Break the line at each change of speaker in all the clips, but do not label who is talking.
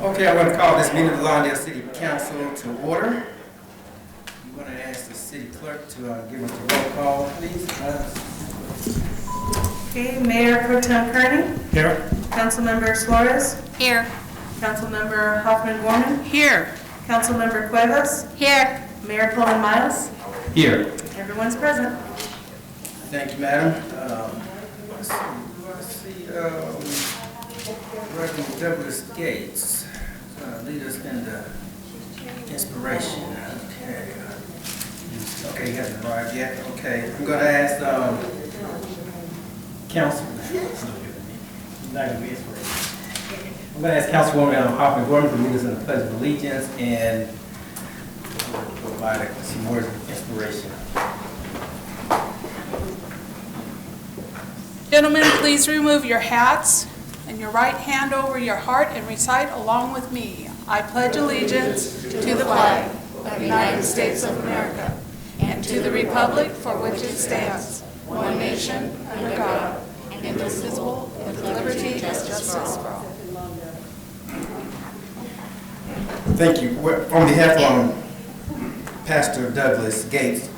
Okay, I want to call this meeting of the Lawndale City Council to order. I'm going to ask the city clerk to give us the roll call, please.
Okay, Mayor Pro Tem Kearney.
Here.
Councilmember Suarez.
Here.
Councilmember Hofmann-Gorman.
Here.
Councilmember Cuevas.
Here.
Mayor Pullen-Miles.
Here.
Everyone's present.
Thank you, madam. Let's see. Reverend Douglas Gates lead us in the inspiration. Okay. Okay, he hasn't arrived yet. Okay, I'm going to ask I'm going to ask Councilwoman Hofmann-Gorman to lead us in the Pledge of Allegiance and provide some words of inspiration.
Gentlemen, please remove your hats and your right hand over your heart and recite along with me. I pledge allegiance to the flag of the United States of America and to the republic for which it stands, one nation, under God, indivisible, with liberty and justice for all.
Thank you. On behalf of Pastor Douglas Gates,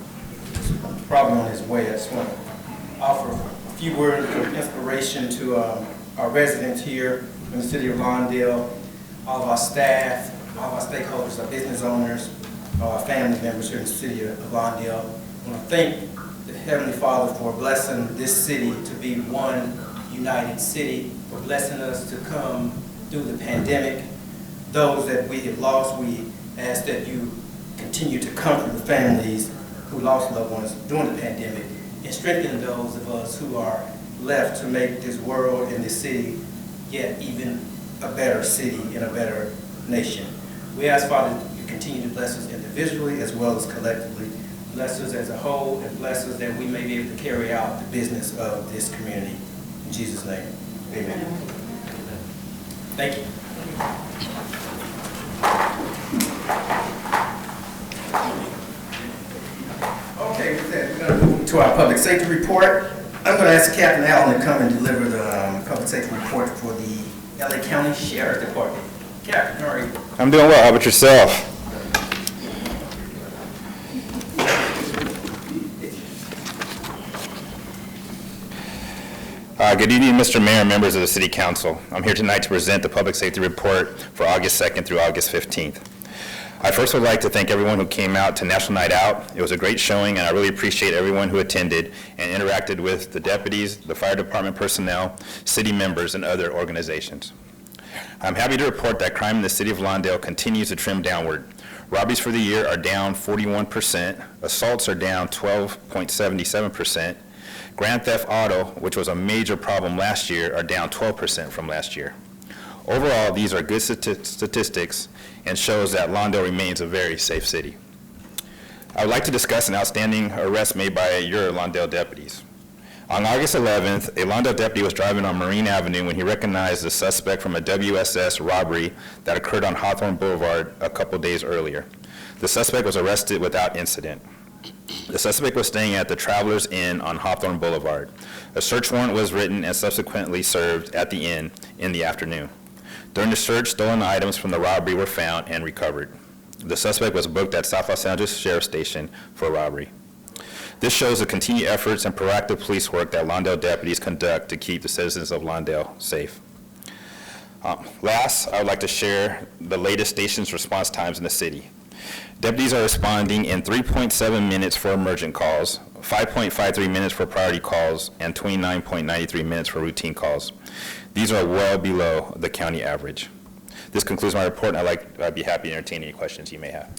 probably on his way, I just want to offer a few words of inspiration to our residents here in the city of Lawndale, all of our staff, all of our stakeholders, our business owners, all our family members here in the city of Lawndale. I want to thank the Heavenly Father for blessing this city to be one united city, for blessing us to come through the pandemic. Those that we have lost, we ask that you continue to comfort the families who lost loved ones during the pandemic and strengthen those of us who are left to make this world and this city yet even a better city and a better nation. We ask, Father, you continue to bless us individually as well as collectively. Bless us as a whole and bless us that we may be able to carry out the business of this community. In Jesus' name, amen. Thank you. Okay, with that, we're going to move to our public safety report. I'm going to ask Captain Allen to come and deliver the public safety report for the LA County Sheriff's Department. Captain, how are you?
I'm doing well. How about yourself? Good evening, Mr. Mayor and members of the City Council. I'm here tonight to present the public safety report for August 2nd through August 15th. I first would like to thank everyone who came out to National Night Out. It was a great showing, and I really appreciate everyone who attended and interacted with the deputies, the fire department personnel, city members, and other organizations. I'm happy to report that crime in the city of Lawndale continues to trim downward. Robberies for the year are down 41%, assaults are down 12.77%, grand theft auto, which was a major problem last year, are down 12% from last year. Overall, these are good statistics and shows that Lawndale remains a very safe city. I would like to discuss an outstanding arrest made by your Lawndale deputies. On August 11th, a Lawndale deputy was driving on Marine Avenue when he recognized the suspect from a WSS robbery that occurred on Hawthorne Boulevard a couple days earlier. The suspect was arrested without incident. The suspect was staying at the Travelers Inn on Hawthorne Boulevard. A search warrant was written and subsequently served at the inn in the afternoon. During the search, stolen items from the robbery were found and recovered. The suspect was booked at South Los Angeles Sheriff's Station for robbery. This shows the continued efforts and proactive police work that Lawndale deputies conduct to keep the citizens of Lawndale safe. Last, I would like to share the latest station's response times in the city. Deputies are responding in 3.7 minutes for emergent calls, 5.53 minutes for priority calls, and 29.93 minutes for routine calls. These are well below the county average. This concludes my report, and I'd be happy to entertain any questions you may have.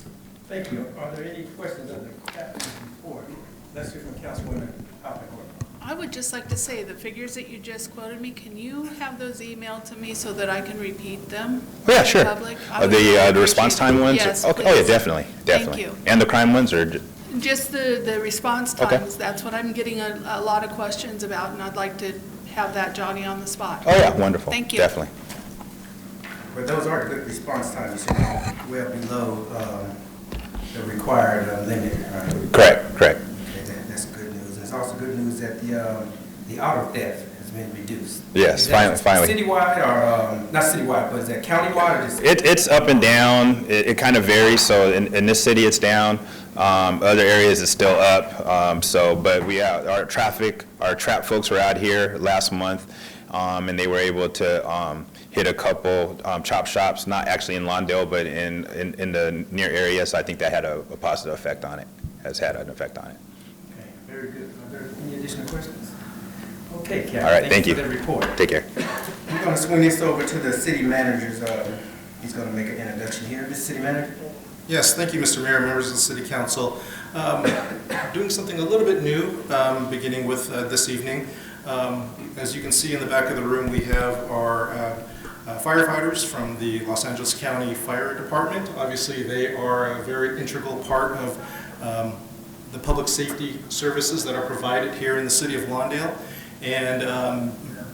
Thank you. Are there any questions of the captain's report? Let's hear from Councilwoman Hofmann-Gorman.
I would just like to say, the figures that you just quoted me, can you have those emailed to me so that I can repeat them?
Oh, yeah, sure.
Public?
The response time ones?
Yes,
okay.
please.
Oh, yeah, definitely.
Thank you.
And the crime ones? Or
Just the response
Okay.
times. That's what I'm getting a lot of questions about, and I'd like to have that Johnny on the spot.
Oh, yeah, wonderful.
Thank you.
Definitely.
But those are good response times, you said, well below the required limit, right?
Correct.
Okay, that's good news. It's also good news that the auto theft has has been reduced.
Yes,
Is that
finally.
Citywide or, not citywide, but is that countywide or just?
It's up and down. It kind of varies. So in this city, it's down. Other areas, it's still up. But our trap folks were out here last month, and they were able to hit a couple chop shops, not actually in Lawndale, but in the near area. So I think that had a positive effect on it, has had an effect on it.
Okay, very good. Are there any additional questions? Okay, Captain.
All right, thank you.
For the report.
Take care.
We're going to swing this over to the city manager's, he's going to make an introduction here. Mr. City Manager?
Yes, thank you, Mr. Mayor, members of the City Council. Doing something a little bit new, beginning with this evening. As you can see in the back of the room, we have our firefighters from the Los Angeles County Fire Department. Obviously, they are a very integral part of the public safety services that are provided here in the city of Lawndale. And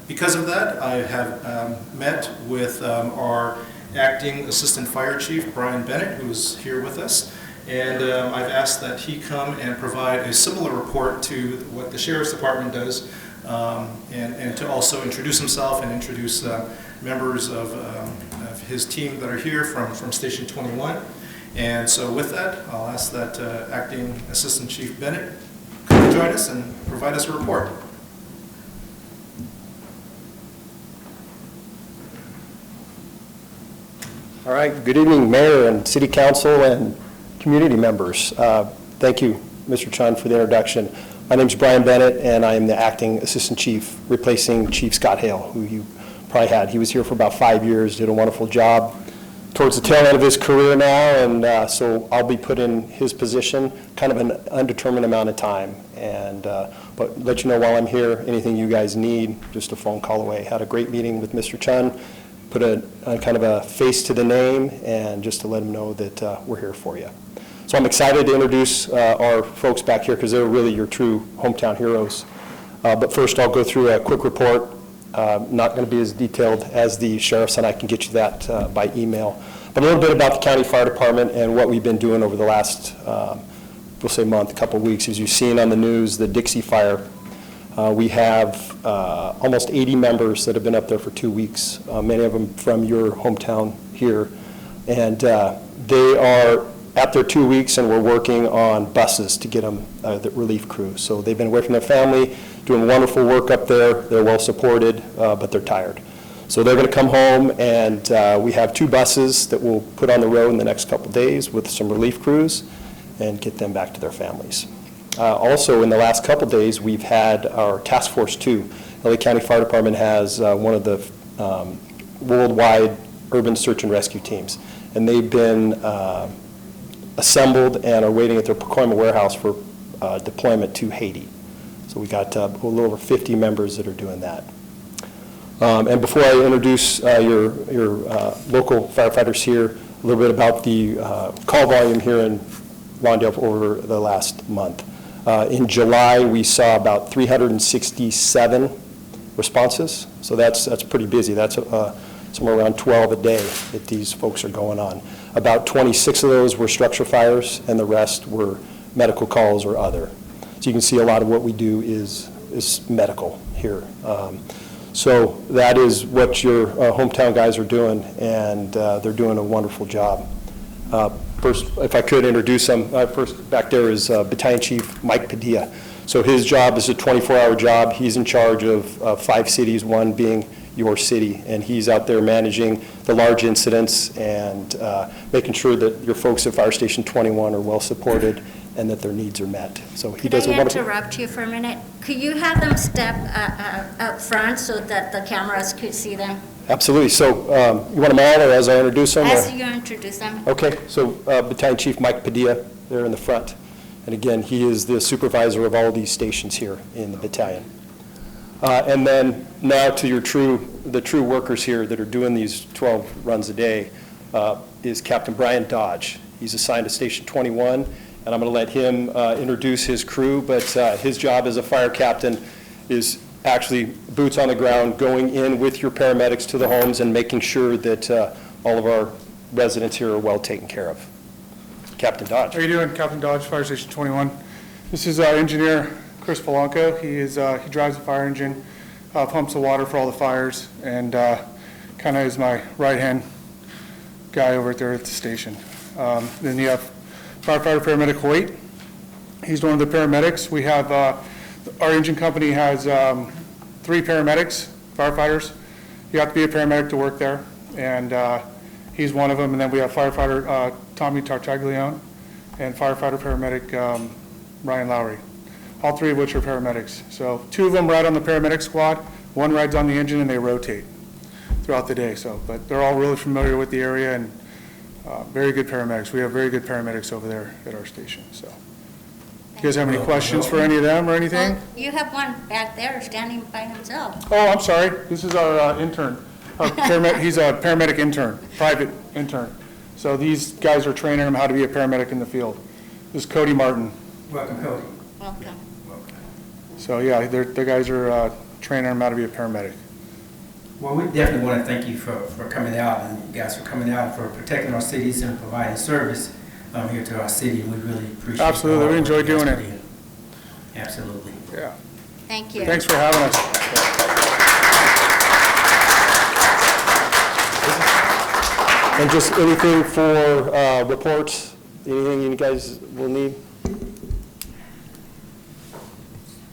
because of that, I have met with our Acting Assistant Fire Chief, Brian Bennett, who is here with us. And I've asked that he come and provide a similar report to what the Sheriff's Department does, and to also introduce himself and introduce members of his team that are here from Station 21. And so with that, I'll ask that Acting Assistant Chief Bennett come join us and provide us a report.
All right, good evening, Mayor and City Council and community members. Thank you, Mr. Chun, for the introduction. My name is Brian Bennett, and I am the Acting Assistant Chief, replacing Chief Scott Hale, who you probably had. He was here for about 5 years, did a wonderful job towards the tail end of his career now, and so I'll be put in his position, kind of an undetermined amount of time. And but let you know while I'm here, anything you guys need, just a phone call away. Had a great meeting with Mr. Chun, put a kind of a face to the name, and just to let him know that we're here for you. So I'm excited to introduce our folks back here because they're really your true hometown heroes. But first I'll go through a quick report. Not going to be as detailed as the sheriff's, and I can get you that by email. But a little bit about the county fire department and what we've been doing over the last, we'll say month, couple of weeks. As you've seen on the news, the Dixie Fire, we have almost 80 members that have been up there for 2 weeks, many of them from your hometown here. And they are at their 2 weeks, and we're working on buses to get them the relief crew. So they've been away from their family, doing wonderful work up there. They're well supported, but they're tired. So they're going to come home, and we have 2 buses that we'll put on the road in the next couple days with some relief crews and get them back to their families. Also, in the last couple days, we've had our Task Force 2. LA County Fire Department has one of the worldwide urban search and rescue teams, and they've been assembled and are waiting at their Pacoima warehouse for deployment to Haiti. So we got a little over 50 members that are doing that. And before I introduce your local firefighters here, a little bit about the call volume here in Lawndale over the last month. In July, we saw about 367 responses, so that's pretty busy. That's somewhere around 12 a day that these folks are going on. About 26 of those were structure fires, and the rest were medical calls or other. So you can see a lot of what we do is medical here. So that is what your hometown guys are doing, and they're doing a wonderful job. First, if I could introduce them, first back there is Battalion Chief Mike Padilla. So his job is a 24-hour job. He's in charge of 5 cities, one being your city, and he's out there managing the large incidents and making sure that your folks at Fire Station 21 are well supported and that their needs are met. So he does a wonderful.
Could I interrupt you for a minute? Could you have them step up front so that the cameras could see them?
Absolutely. So you want them all, or as I introduce them?
As you introduce them.
Okay. So Battalion Chief Mike Padilla there in the front. And again, he is the supervisor of all these stations here in the battalion. And then now to the true workers here that are doing these 12 runs a day is Captain Brian Dodge. He's assigned to Station 21, and I'm going to let him introduce his crew, but his job as a fire captain is actually boots on the ground, going in with your paramedics to the homes and making sure that all of our residents here are well taken care of. Captain Dodge.
How are you doing? Captain Dodge, Fire Station 21. This is our engineer, Chris Polanco. He drives the fire engine. pumps the water for all the fires, and kind of is my right-hand guy over there at the station. Then you have firefighter paramedic Hoyt. He's one of the paramedics. We have, our engine company has 3 paramedics, firefighters. You have to be a paramedic to work there, and he's one of them. And then we have firefighter Tommy Tartaglione and firefighter paramedic Ryan Lowry, all 3 of which are paramedics. So 2 of them ride on the paramedic squad, 1 rides on the engine, and they rotate throughout the day. So, but they're all really familiar with the area and very good paramedics. We have very good paramedics over there at our station. So, you guys have any questions for any of them or anything?
Well, you have one back there standing by himself.
Oh, I'm sorry. This is our intern. He's a paramedic intern, private intern. So these guys are training him how to be a paramedic in the field. This is Cody Martin.
Welcome, Cody.
Welcome.
So yeah, the guys are training him how to be a paramedic.
Well, we definitely want to thank you for coming out, and you guys for coming out, for protecting our cities and providing service here to our city. We really appreciate it.
Absolutely, we enjoy doing it.
Absolutely.
Yeah.
Thank you.
Thanks for having us. And just anything for reports, anything you guys will need?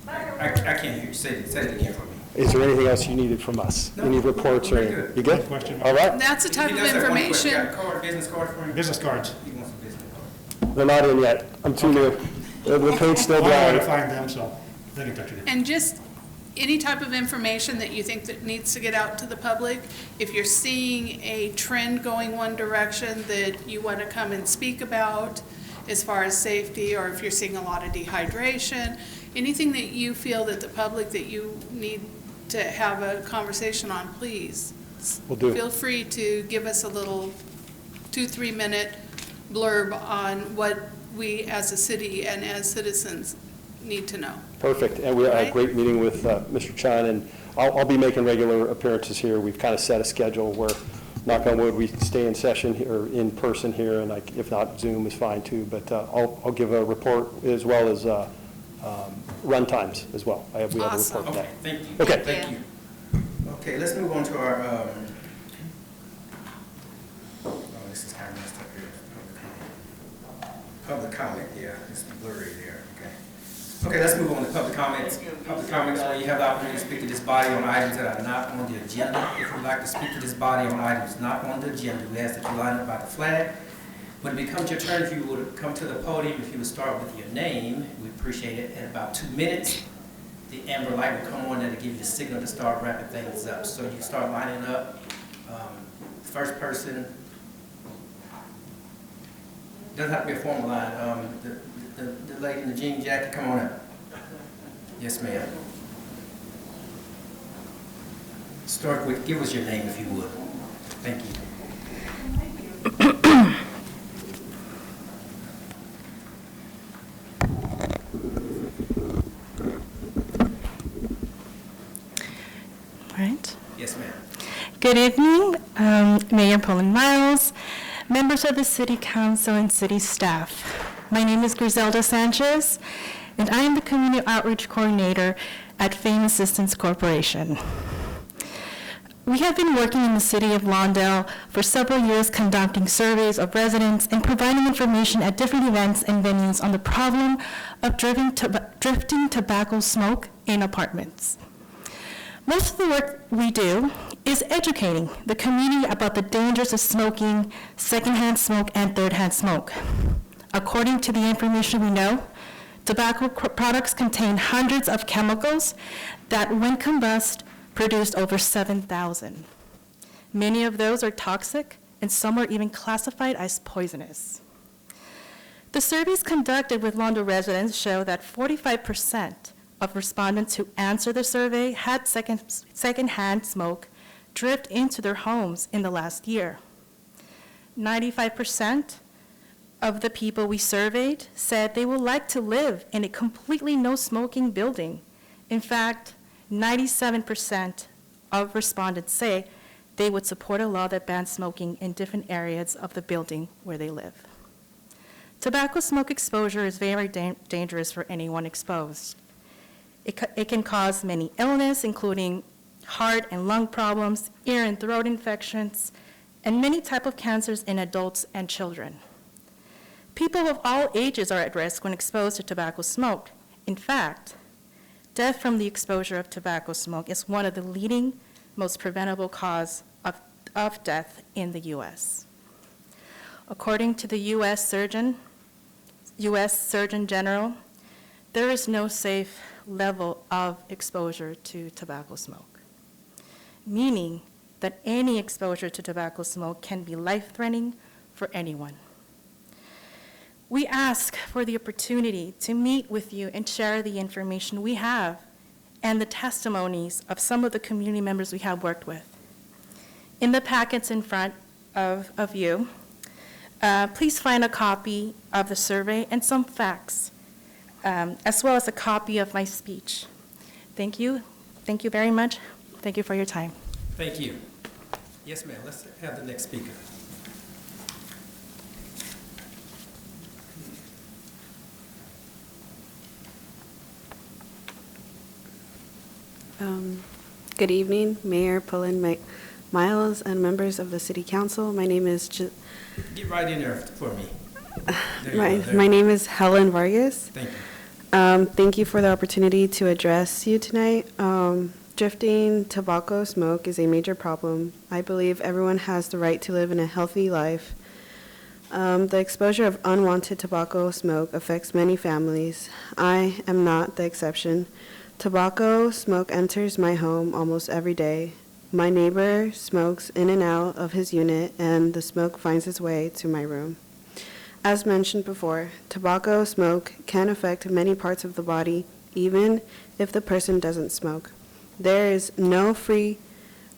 I can't hear you. Say it again for me.
Is there anything else you needed from us?
No,
Any reports or
we're
anything?
good.
You good?
Question.
All right.
That's the type
He
of
does have one question.
information.
Got a card, business card for him?
Business cards.
He wants a business card.
They're not in yet. I'm too new. The paint's still
I know where to
dry.
find them, so they can touch it.
And just any type of information that you think that needs to get out to the public, if you're seeing a trend going one direction that you want to come and speak about as far as safety, or if you're seeing a lot of dehydration, anything that you feel that the public that you need to have a conversation on, please.
Will do.
Feel free to give us a little 2-3 minute blurb on what we as a city and as citizens need to know.
Perfect. And we had a
Right.
great meeting with Mr. Chan, and I'll be making regular appearances here. We've kind of set a schedule where, knock on wood, we stay in session here, in person here, and if not, Zoom is fine too. But I'll give a report as well as run times as well. We have a
Awesome.
report
Okay,
today.
thank you.
Okay.
Thank you. Okay, let's move on to our, oh, this is kind of messed up here. Public comment, yeah, it's blurry there, okay. Okay, let's move on to public comments. Public comments, where you have the opportunity to speak to this body on items that are not on the agenda. If you'd like to speak to this body on items not on the agenda, we ask that you line up by the flag. When it becomes your turn, if you would come to the podium, if you would start with your name, we appreciate it. In about 2 minutes, the amber light will come on and it'll give you the signal to start wrapping things up. So you start lining up. First person, doesn't have to be a formal line. The lady in the jean jacket, come on up. Yes, ma'am. Start with, give us your name if you would. Thank you.
Right.
Yes, ma'am.
Good evening, Mayor Pullen-Miles, members of the City Council and city staff. My name is Griselda Sanchez, and I am the Community Outreach Coordinator at Fame Assistance Corporation. We have been working in the city of Lawndale for several years conducting surveys of residents and providing information at different events and venues on the problem of drifting tobacco smoke in apartments. Most of the work we do is educating the community about the dangers of smoking, secondhand smoke, and third-hand smoke. According to the information we know, tobacco products contain hundreds of chemicals that, when combusted, produce over 7,000. Many of those are toxic, and some are even classified as poisonous. The surveys conducted with Lawndale residents show that 45% of respondents who answered the survey had secondhand smoke drift into their homes in the last year. 95% of the people we surveyed said they would like to live in a completely no-smoking building. In fact, 97% of respondents say they would support a law that bans smoking in different areas of the building where they live. Tobacco smoke exposure is very dangerous for anyone exposed. It can cause many illness, including heart and lung problems, ear and throat infections, and many types of cancers in adults and children. People of all ages are at risk when exposed to tobacco smoke. In fact, death from the exposure of tobacco smoke is one of the leading, most preventable cause of death in the U.S. According to the U.S. Surgeon General, there is no safe level of exposure to tobacco smoke, meaning that any exposure to tobacco smoke can be life-threatening for anyone. We ask for the opportunity to meet with you and share the information we have and the testimonies of some of the community members we have worked with. In the packets in front of you, please find a copy of the survey and some facts, as well as a copy of my speech. Thank you. Thank you very much. Thank you for your time.
Thank you. Yes, ma'am. Let's have the next speaker.
Good evening, Mayor Pullen-Miles and members of the City Council. My name is
Get right in there for me.
my name is Helen Vargas.
Thank you.
Thank you for the opportunity to address you tonight. Drifting tobacco smoke is a major problem. I believe everyone has the right to live in a healthy life. The exposure of unwanted tobacco smoke affects many families. I am not the exception. Tobacco smoke enters my home almost every day. My neighbor smokes in and out of his unit, and the smoke finds its way to my room. As mentioned before, tobacco smoke can affect many parts of the body, even if the person doesn't smoke. There is no free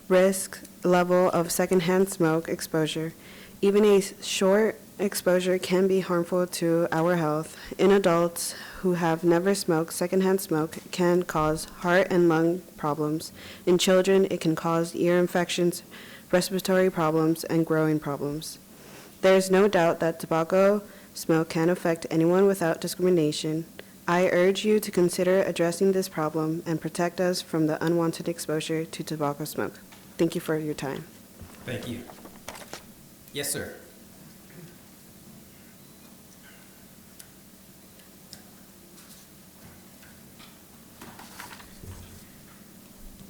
risk level of secondhand smoke exposure. Even a short exposure can be harmful to our health. In adults who have never smoked, secondhand smoke can cause heart and lung problems. In children, it can cause ear infections, respiratory problems, and growing problems. There is no doubt that tobacco smoke can affect anyone without discrimination. I urge you to consider addressing this problem and protect us from the unwanted exposure to tobacco smoke. Thank you for your time.
Thank you. Yes, sir.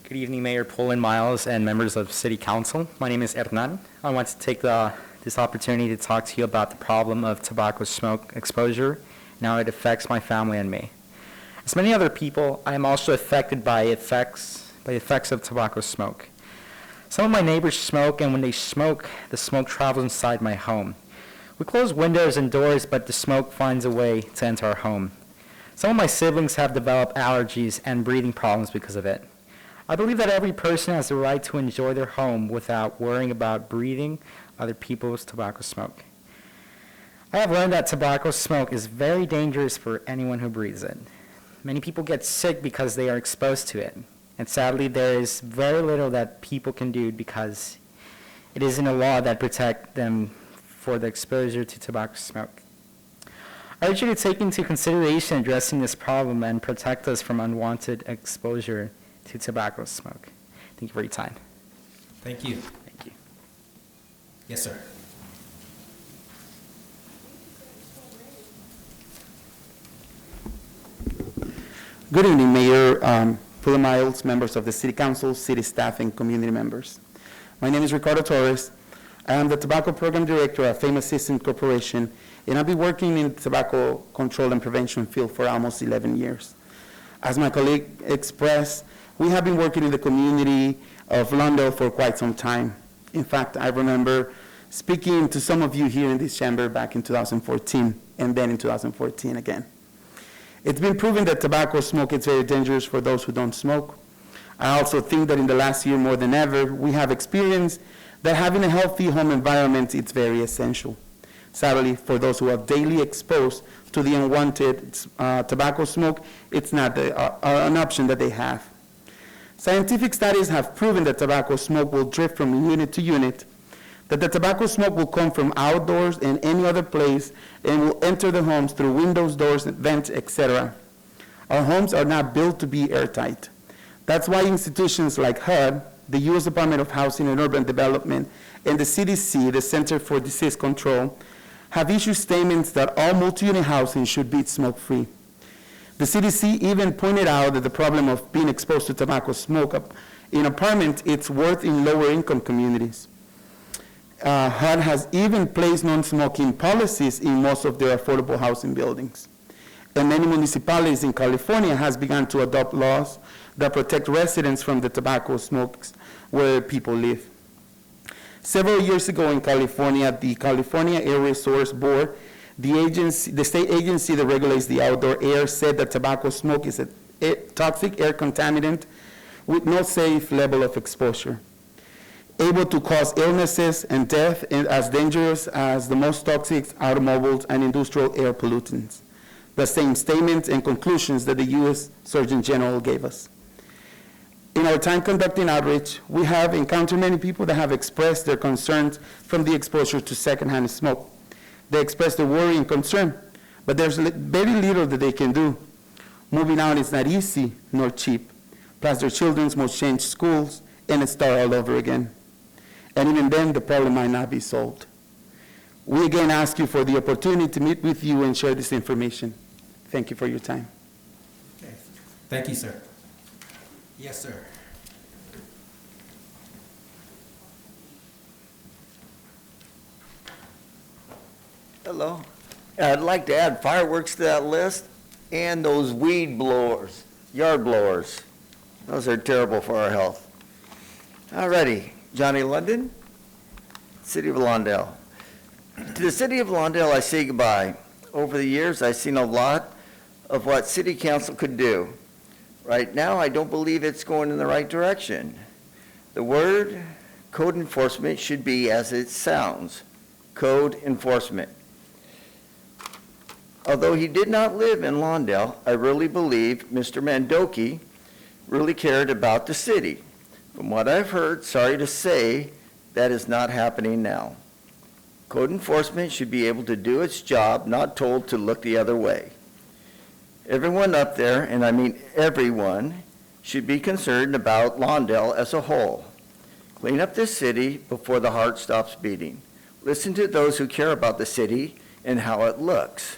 Good evening, Mayor Pullen-Miles and members of City Council. My name is Hernan. I want to take this opportunity to talk to you about the problem of tobacco smoke exposure and how it affects my family and me. As many other people, I am also affected by the effects of tobacco smoke. Some of my neighbors smoke, and when they smoke, the smoke travels inside my home. We close windows and doors, but the smoke finds a way to enter our home. Some of my siblings have developed allergies and breathing problems because of it. I believe that every person has the right to enjoy their home without worrying about breathing other people's tobacco smoke. I have learned that tobacco smoke is very dangerous for anyone who breathes it. Many people get sick because they are exposed to it, and sadly there is very little that people can do because it isn't a law that protects them for the exposure to tobacco smoke. I urge you to take into consideration addressing this problem and protect us from unwanted exposure to tobacco smoke. Thank you for your time.
Thank you.
Thank you.
Yes, sir.
Good evening, Mayor Pullen-Miles, members of the City Council, city staff, and community members. My name is Ricardo Torres. I am the Tobacco Program Director at Famous Systems Corporation, and I've been working in the tobacco control and prevention field for almost 11 years. As my colleague expressed, we have been working in the community of Lawndale for quite some time. In fact, I remember speaking to some of you here in this chamber back in 2014, and then in 2014 again. It's been proven that tobacco smoke is very dangerous for those who don't smoke. I also think that in the last year more than ever, we have experienced that having a healthy home environment is very essential. Sadly, for those who are daily exposed to the unwanted tobacco smoke, it's not an option that they have. Scientific studies have proven that tobacco smoke will drift from unit to unit, that the tobacco smoke will come from outdoors and any other place and will enter the homes through windows, doors, vents, etc. Our homes are not built to be airtight. That's why institutions like HUD, the U.S. Department of Housing and Urban Development, and the CDC, the Center for Disease Control, have issued statements that all multi-unit housing should be smoke-free. The CDC even pointed out that the problem of being exposed to tobacco smoke in apartments, it's worse in lower-income communities. HUD has even placed non-smoking policies in most of their affordable housing buildings. And many municipalities in California has begun to adopt laws that protect residents from the tobacco smokes where people live. Several years ago in California, the California Air Resource Board, the state agency that regulates the outdoor air, said that tobacco smoke is a toxic air contaminant with no safe level of exposure, able to cause illnesses and death, and as dangerous as the most toxic automobiles and industrial air pollutants. The same statements and conclusions that the U.S. Surgeon General gave us. In our time conducting outreach, we have encountered many people that have expressed their concerns from the exposure to secondhand smoke. They express their worry and concern, but there's very little that they can do. Moving out is not easy nor cheap. Plus their children must change schools and start all over again. And even then, the problem might not be solved. We again ask you for the opportunity to meet with you and share this information. Thank you for your time.
Okay. Thank you, sir. Yes, sir.
Hello. I'd like to add fireworks to that list and those weed blowers, yard blowers. Those are terrible for our health. Alrighty, Johnny London, City of Lawndale. To the City of Lawndale, I say goodbye. Over the years, I've seen a lot of what City Council could do. Right now, I don't believe it's going in the right direction. The word code enforcement should be as it sounds, code enforcement. Although he did not live in Lawndale, I really believe Mr. Mandoki really cared about the city. From what I've heard, sorry to say, that is not happening now. Code enforcement should be able to do its job, not told to look the other way. Everyone up there, and I mean everyone, should be concerned about Lawndale as a whole. Clean up this city before the heart stops beating. Listen to those who care about the city and how it looks.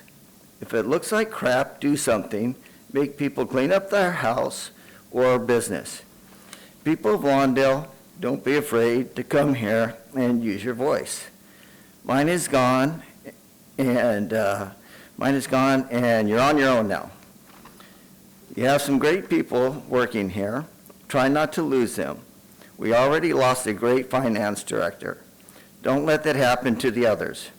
If it looks like crap, do something. Make people clean up their house or business. People of Lawndale, don't be afraid to come here and use your voice. Mine is gone, and you're on your own now. You have some great people working here. Try not to lose them. We already lost a great finance director. Don't let that happen to the others.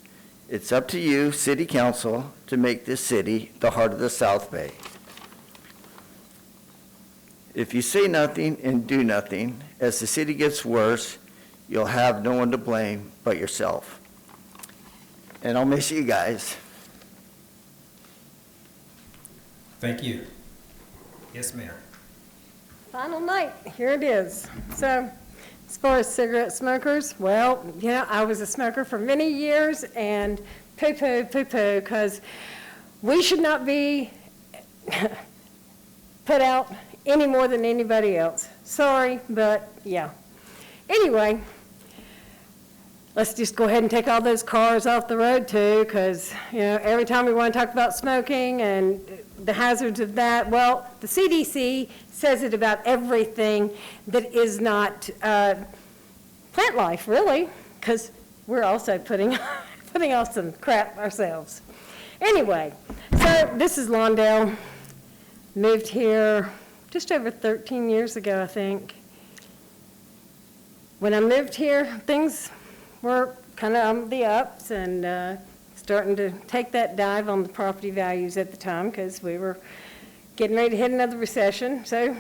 It's up to you, City Council, to make this city the heart of the South Bay. If you say nothing and do nothing, as the city gets worse, you'll have no one to blame but yourself. And I'll miss you guys.
Thank you. Yes, ma'am.
Final night, here it is. So, as far as cigarette smokers, well, yeah, I was a smoker for many years, and poo-poo, because we should not be put out any more than anybody else. Sorry, but yeah. Anyway, let's just go ahead and take all those cars off the road too, because, you know, every time we want to talk about smoking and the hazards of that, well, the CDC says it about everything that is not plant life, really, because we're also putting off some crap ourselves. Anyway, so this is Lawndale. Moved here just over 13 years ago, I think. When I moved here, things were kind of on the ups and starting to take that dive on the property values at the time because we were getting ready to hit another recession. So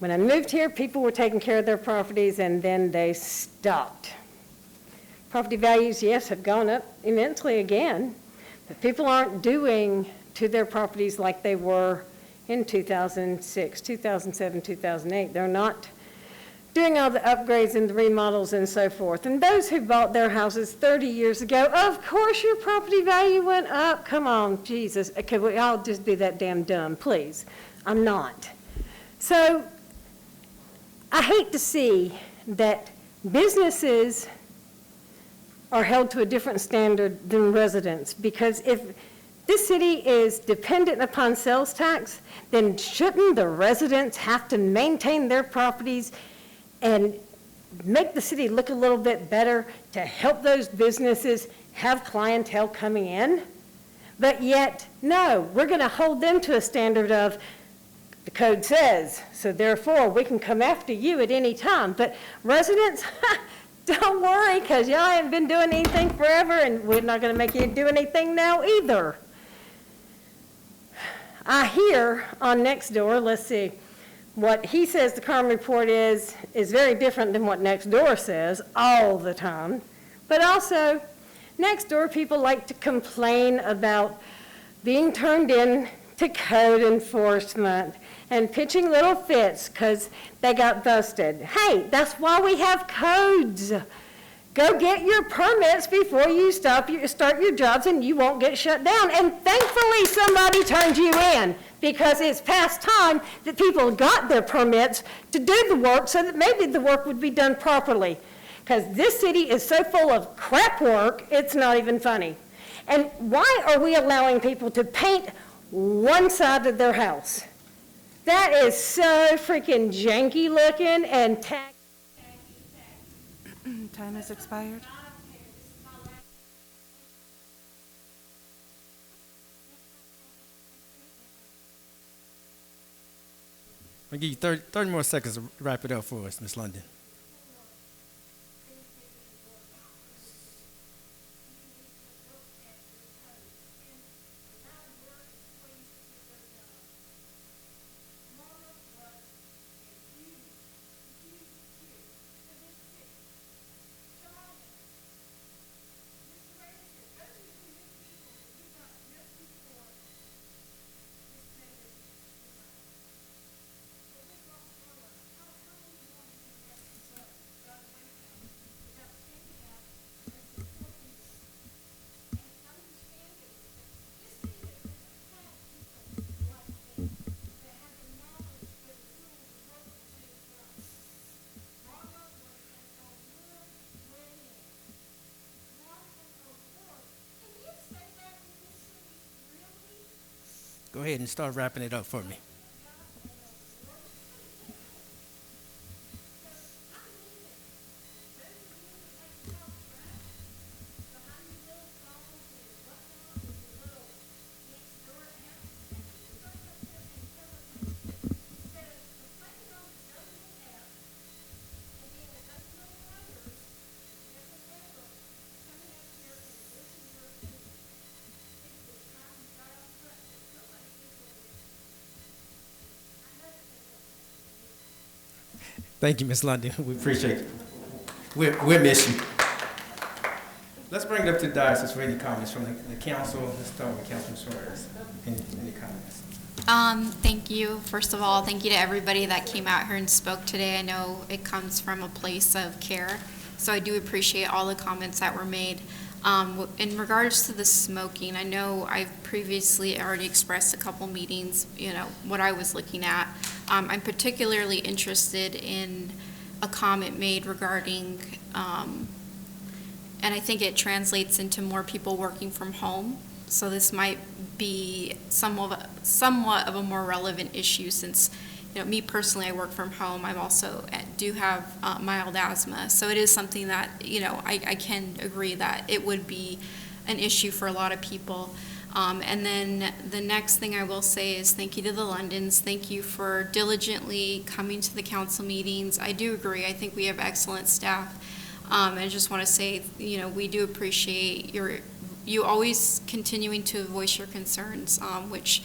when I moved here, people were taking care of their properties and then they stopped. Property values, yes, have gone up immensely again, but people aren't doing to their properties like they were in 2006, 2007, 2008. They're not doing all the upgrades and the remodels and so forth. And those who bought their houses 30 years ago, of course your property value went up. Come on, Jesus. Could we all just be that damn dumb, please? I'm not. So I hate to see that businesses are held to a different standard than residents, because if this city is dependent upon sales tax, then shouldn't the residents have to maintain their properties and make the city look a little bit better to help those businesses have clientele coming in? But yet, no, we're going to hold them to a standard of, the code says, so therefore we can come after you at any time. But residents, don't worry, because y'all haven't been doing anything forever, and we're not going to make you do anything now either. I hear on Nextdoor, let's see, what he says the crime report is very different than what Nextdoor says all the time. But also, Nextdoor people like to complain about being turned in to code enforcement and pitching little fits because they got busted. Hey, that's why we have codes. Go get your permits before you start your jobs, and you won't get shut down. And thankfully, somebody turned you in, because it's past time that people got their permits to do the work so that maybe the work would be done properly. Because this city is so full of crap work, it's not even funny. And why are we allowing people to paint one side of their house? That is so freaking janky looking and tacky.
Time has expired.
I'll give you 30 more seconds to wrap it up for us, Ms. London. Go ahead and start wrapping it up for me. Thank you, Ms. London. We appreciate it. We'll miss you. Let's bring it up to the dais for any comments from the council. Let's start with Councilman Suarez. Any comments?
Thank you. First of all, thank you to everybody that came out here and spoke today. I know it comes from a place of care, so I do appreciate all the comments that were made. In regards to the smoking, I know I've previously already expressed a couple meetings, what I was looking at. I'm particularly interested in a comment made regarding, and I think it translates into more people working from home. So this might be somewhat of a more relevant issue since, me personally, I work from home. I also do have mild asthma. So it is something that, I can agree that it would be an issue for a lot of people. And then the next thing I will say is thank you to the Londons. Thank you for diligently coming to the council meetings. I do agree. I think we have excellent staff. I just want to say, we do appreciate you always continuing to voice your concerns, which,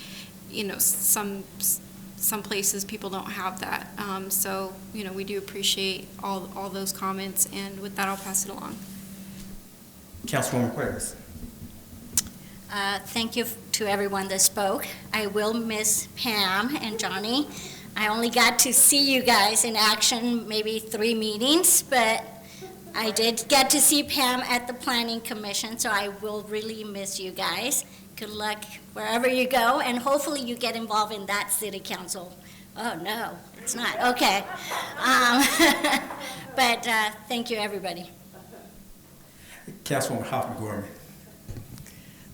some places people don't have that. So, we do appreciate all those comments. And with that, I'll pass it along.
Councilwoman Cuevas.
Thank you to everyone that spoke. I will miss Pam and Johnny. I only got to see you guys in action maybe 3 meetings, but I did get to see Pam at the Planning Commission, so I will really miss you guys. Good luck wherever you go, and hopefully you get involved in that city council. Oh no, It's not, okay. But thank you, everybody.
Councilwoman Hofmann-Gorman.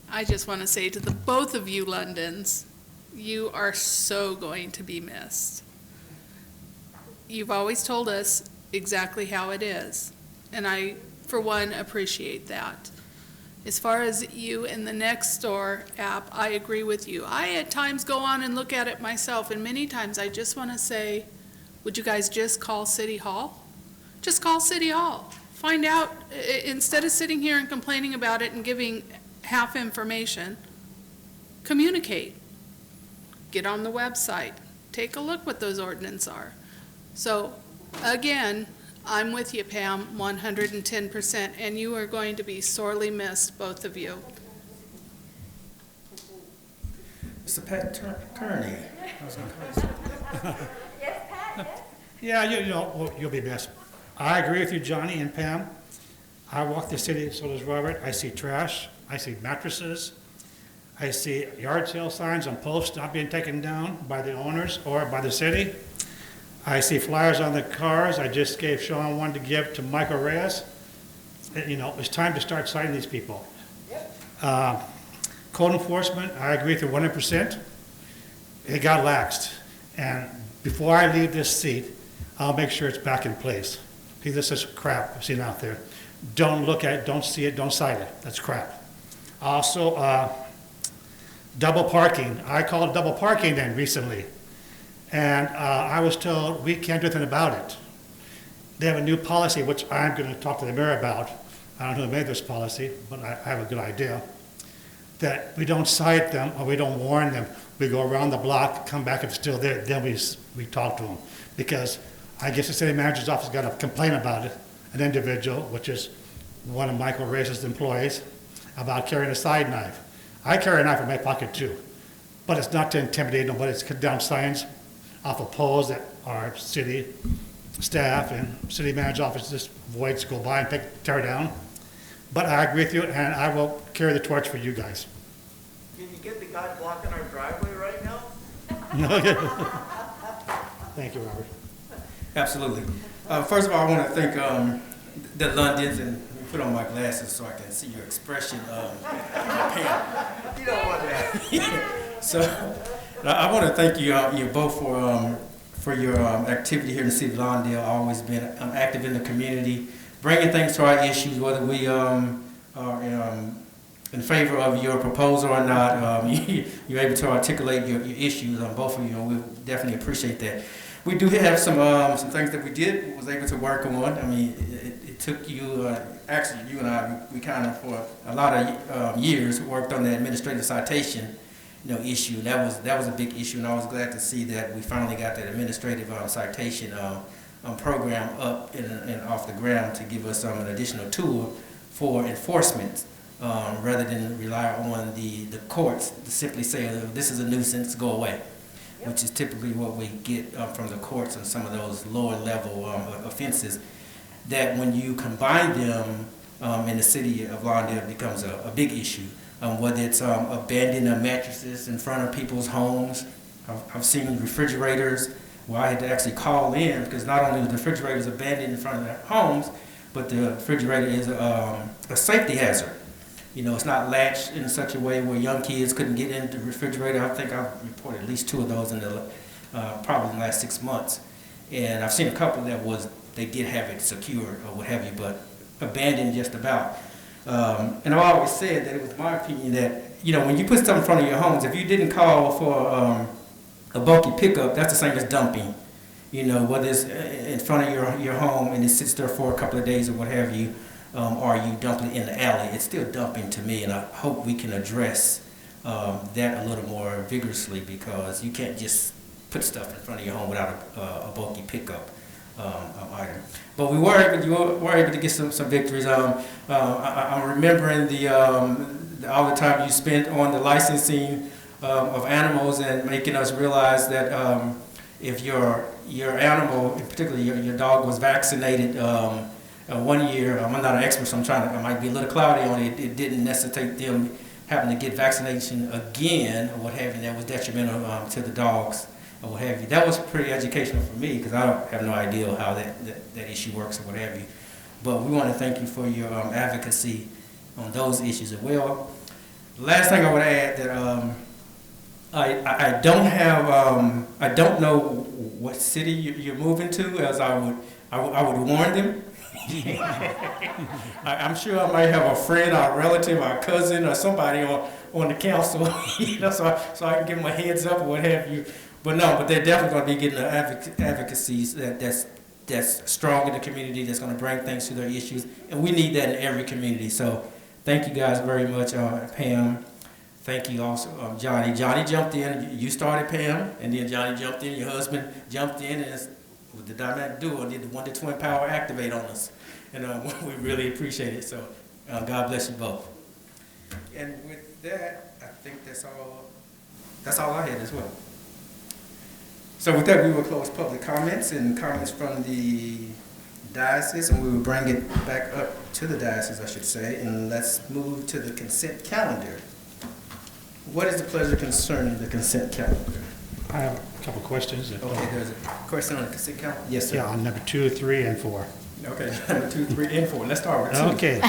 I just want to say to the both of you Londons, you are so going to be missed. You've always told us exactly how it is, and I, for one, appreciate that. As far as you in the Nextdoor app, I agree with you. I at times go on and look at it myself, and many times I just want to say, would you guys just call City Hall? Just call City Hall. Find out, instead of sitting here and complaining about it and giving half information, communicate. Get on the website. Take a look what those ordinances are. So, again, I'm with you, Pam, 110%, and you are going to be sorely missed, both of you.
Mr. Pat Kearney.
Yeah, you know, you'll be missed. I agree with you, Johnny and Pam. I walk the city, so does Robert. I see trash. I see mattresses. I see yard sale signs on posts not being taken down by the owners or by the city. I see flyers on the cars. I just gave Sean one to give to Michael Reyes. You know, it's time to start citing these people. Code enforcement, I agree with you 100%. It got laxed. And before I leave this seat, I'll make sure it's back in place. See, this is crap I've seen out there. Don't look at it, don't see it, don't cite it. That's crap. Also, double parking. I called double parking then recently. And I was told we can't do anything about it. They have a new policy, which I'm going to talk to the mayor about. I don't know who made this policy, but I have a good idea. That we don't cite them or we don't warn them. We go around the block, come back if it's still there, then we talk to them. Because I guess the city manager's office got a complaint about it, an individual, which is one of Michael Reyes' employees, about carrying a side knife. I carry a knife in my pocket too, but it's not to intimidate nobody. It's cut down signs off of poles that our city staff and city manager's office just avoids to go by and tear down. But I agree with you, and I will carry the torch for you guys.
Can you get the guy blocking our driveway right now?
Thank you, Robert.
Absolutely. First of all, I want to thank the Londons, and let me put on my glasses so I can see your expression.
You don't want that.
So I want to thank you, you both for your activity here in the city of Lawndale. Always been active in the community, bringing things to our issues, whether we are in favor of your proposal or not. You're able to articulate your issues on both of you, and we definitely appreciate that. We do have some things that we was able to work on. I mean, it took you, actually you and I, we kind of for a lot of years worked on the administrative citation, issue. That was a big issue, and I was glad to see that we finally got that administrative citation program up and off the ground to give us an additional tool for enforcement, rather than rely on the courts to simply say, this is a nuisance, go away. Which is typically what we get from the courts on some of those lower level offenses, that when you combine them in the city of Lawndale, it becomes a big issue. Whether it's abandoning mattresses in front of people's homes. I've seen refrigerators where I had to actually call in, because not only was the refrigerators abandoned in front of their homes, but the refrigerator is a safety hazard. It's not latched in such a way where young kids couldn't get into the refrigerator. I think I've reported at least 2 of those in the probably in the last 6 months. And I've seen a couple that they did have it secured or what have you, but abandoned just about. And I've always said that it was my opinion that, when you put stuff in front of your homes, if you didn't call for a bulky pickup, that's the same as dumping. Whether it's in front of your home and it sits there for a couple of days or what have you, or you dump it in the alley, it's still dumping to me, and I hope we can address that a little more vigorously, because you can't just put stuff in front of your home without a bulky pickup item. But you were able to get some victories. I'm remembering all the time you spent on the licensing of animals and making us realize that if your animal, in particular your dog, was vaccinated. 1 year, I'm not an expert, so I might be a little cloudy on it. It didn't necessitate them having to get vaccination again or what have you. That was detrimental to the dogs or what have you. That was pretty educational for me because I don't have no idea how that issue works or what have you. But we want to thank you for your advocacy on those issues as well. The last thing I would add that I don't know what city you're moving to, as I would warn them. I'm sure I might have a friend, or a relative, or a cousin, or somebody on the council, so I can give them a heads up or what have you. But they're definitely going to be getting the advocacies that's strong in the community, that's going to bring things to their issues, and we need that in every community. So thank you guys very much, Pam. Thank you also, Johnny. Johnny jumped in. You started, Pam, and then Johnny jumped in. Your husband jumped in, and with the dynamic duo did the Wonder Twin Power activate on us, and we really appreciate it. So God bless you both. And with that, I think that's all I had as well. So with that, we will close public comments and comments from the diocese, and we will bring it back up to the diocese, I should say, and let's move to the consent calendar. What is the pleasure concerning the consent calendar?
I have a couple questions.
Okay, there's a question on the consent calendar? Yes, sir.
Yeah, on number 2, 3, and 4.
Okay, number 2, 3, and 4. Let's start with 2.
Okay.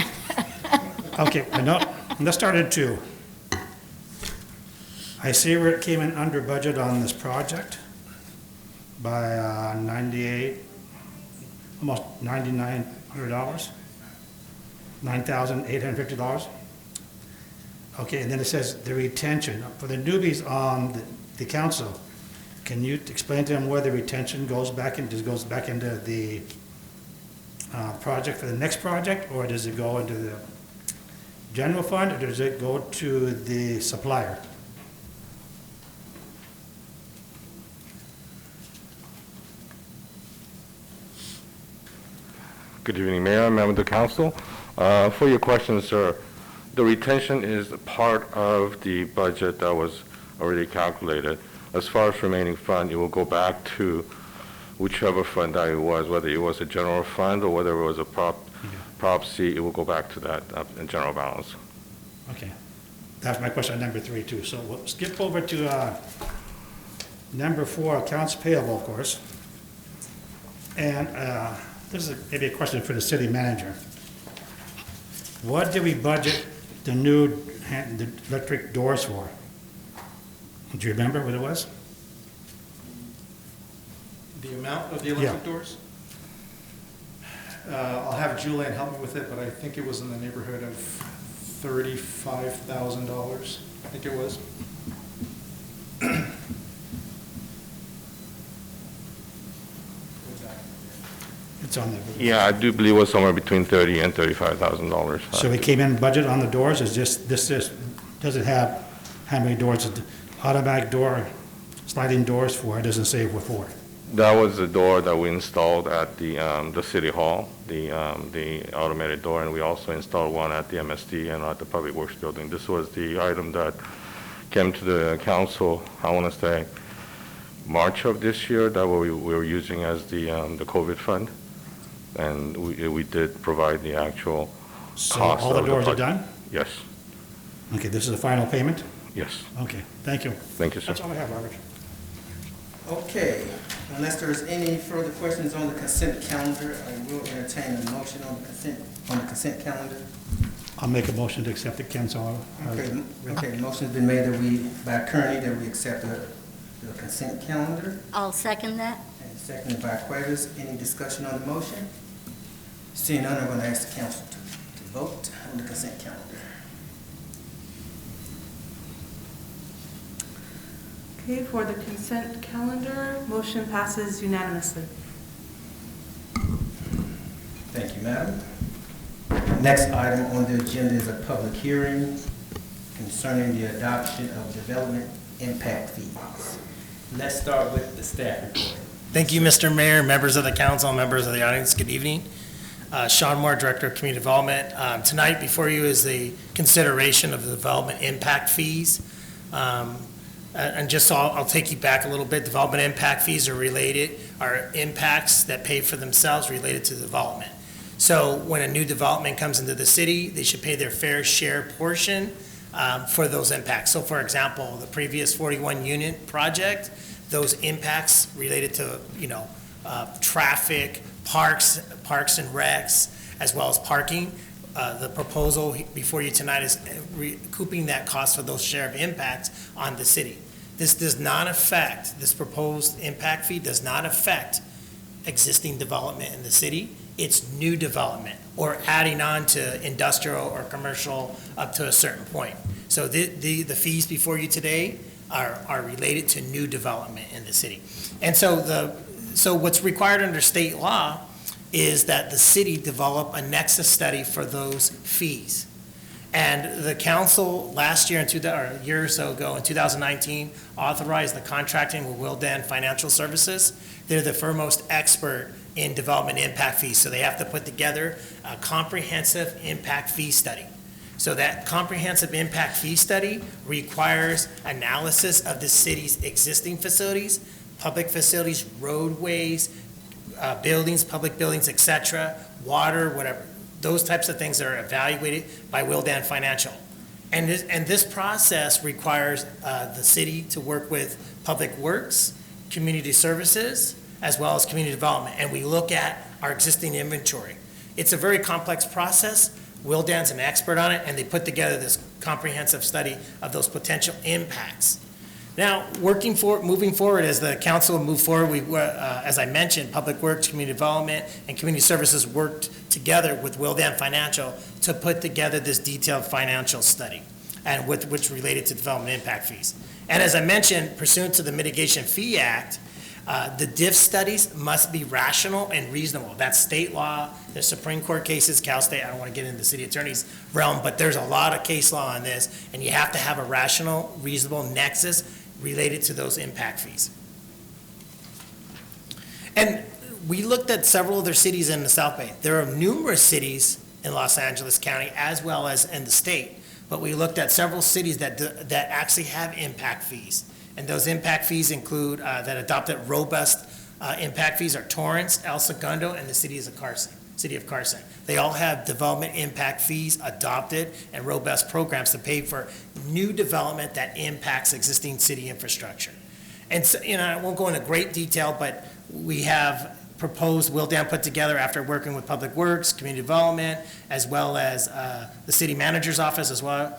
Okay, let's start at 2. I see where it came in under budget on this project by almost $9,900, $9,850. Okay, and then it says the retention. For the newbies on the council, can you explain to them where the retention goes back into the project for the next project, or does it go into the general fund, or does it go to the supplier?
Good evening, Mayor, members of the council. For your question, sir, the retention is part of the budget that was already calculated. As far as remaining fund, it will go back to whichever fund that it was, whether it was a general fund or whether it was a Prop C, it will go back to that general balance.
Okay. That's my question on number 3, too. So we'll skip over to number 4, accounts payable, of course. And this is maybe a question for the city manager. What did we budget the new the electric doors for? Do you remember what it was?
The amount of the electric doors? I'll have Julian help me with it, but I think it was in the neighborhood of $35,000, I think it was.
It's on there.
Yeah, I do believe it was somewhere between $30,000 and $35,000.
So we came in budget on the doors. Is this doesn't have how many doors? Automatic door, sliding doors for. It doesn't say what for.
That was the door that we installed at the city hall, the automated door, and we also installed one at the MSD and at the Public Works building. This was the item that came to the council, I want to say, March of this year, that we were using as the COVID fund, and we did provide the actual
So
cost.
all the doors are done?
Yes.
Okay, this is the final payment?
Yes.
Okay, thank you.
Thank you, sir.
That's all I have, Robert.
Okay, unless there's any further questions on the consent calendar, I will entertain a motion on the consent calendar.
I'll make a motion to accept the consent.
Okay, the motion's been made by Kearney that we accept the consent calendar,
I'll second that.
and seconded by Cuevas. Any discussion on the motion? Seeing none, I'm going to ask the council to vote on the consent calendar.
Okay, for the consent calendar, motion passes unanimously.
Thank you, madam. Next item on the agenda is a public hearing concerning the adoption of development impact fees. Let's start with the staff report.
Thank you, Mr. Mayor, members of the council, members of the audience. Good evening. Sean Moore, Director of Community Development. Tonight before you is the consideration of the development impact fees. And just so I'll take you back a little bit. Development impact fees are impacts that pay for themselves related to development. So when a new development comes into the city, they should pay their fair share portion for those impacts. So for example, the previous 41 unit project, those impacts related to, traffic, parks and recs, as well as parking. The proposal before you tonight is recouping that cost for those share of impacts on the city. This proposed impact fee does not affect existing development in the city. It's new development or adding on to industrial or commercial up to a certain point. So the fees before you today are related to new development in the city. And so what's required under state law is that the city develop a nexus study for those fees. And the council last year, a year or so ago, in 2019, authorized the contracting with Willdan Financial Services. They're the foremost expert in development impact fees, so they have to put together a comprehensive impact fee study. So that comprehensive impact fee study requires analysis of the city's existing facilities, public facilities, roadways, buildings, public buildings, et cetera, water, whatever. Those types of things are evaluated by Willdan Financial. And this process requires the city to work with Public Works, Community Services, as well as Community Development. And we look at our existing inventory. It's a very complex process. Willdan's an expert on it, and they put together this comprehensive study of those potential impacts. Now, moving forward, as the council move forward, as I mentioned, Public Works, Community Development, and Community Services worked together with Willdan Financial to put together this detailed financial study, and which related to development impact fees. And as I mentioned, pursuant to the Mitigation Fee Act, the DIF studies must be rational and reasonable. That's state law. There's Supreme Court cases, Cal State. I don't want to get into the city attorney's realm, but there's a lot of case law on this, and you have to have a rational, reasonable nexus related to those impact fees. And we looked at several other cities in the South Bay. There are numerous cities in Los Angeles County as well as in the state, but we looked at several cities that actually have impact fees. And those impact fees include, that adopted robust impact fees are Torrance, El Segundo, and the city of Carson. They all have development impact fees adopted and robust programs to pay for new development that impacts existing city infrastructure. And so, I won't go into great detail, but we have proposed, Willdan put together after working with Public Works, Community Development, as well as the City Manager's Office as well.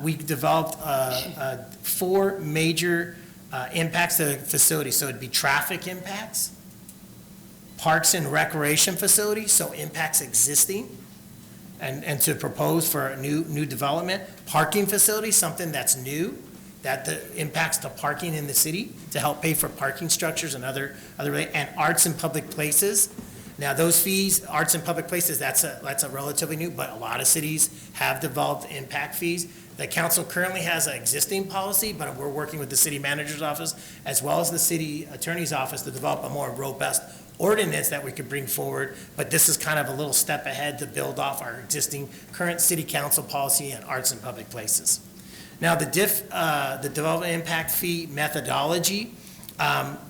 We developed 4 major impacts to the facility. So it'd be traffic impacts, parks and recreation facilities, so impacts existing, and to propose for a new development. Parking facilities, something that's new, that impacts the parking in the city to help pay for parking structures and other and arts and public places. Now those fees, arts and public places, that's a relatively new, but a lot of cities have developed impact fees. The council currently has an existing policy, but we're working with the city manager's office as well as the city attorney's office to develop a more robust ordinance that we could bring forward, but this is kind of a little step ahead to build off our existing current city council policy on arts and public places. Now the development impact fee methodology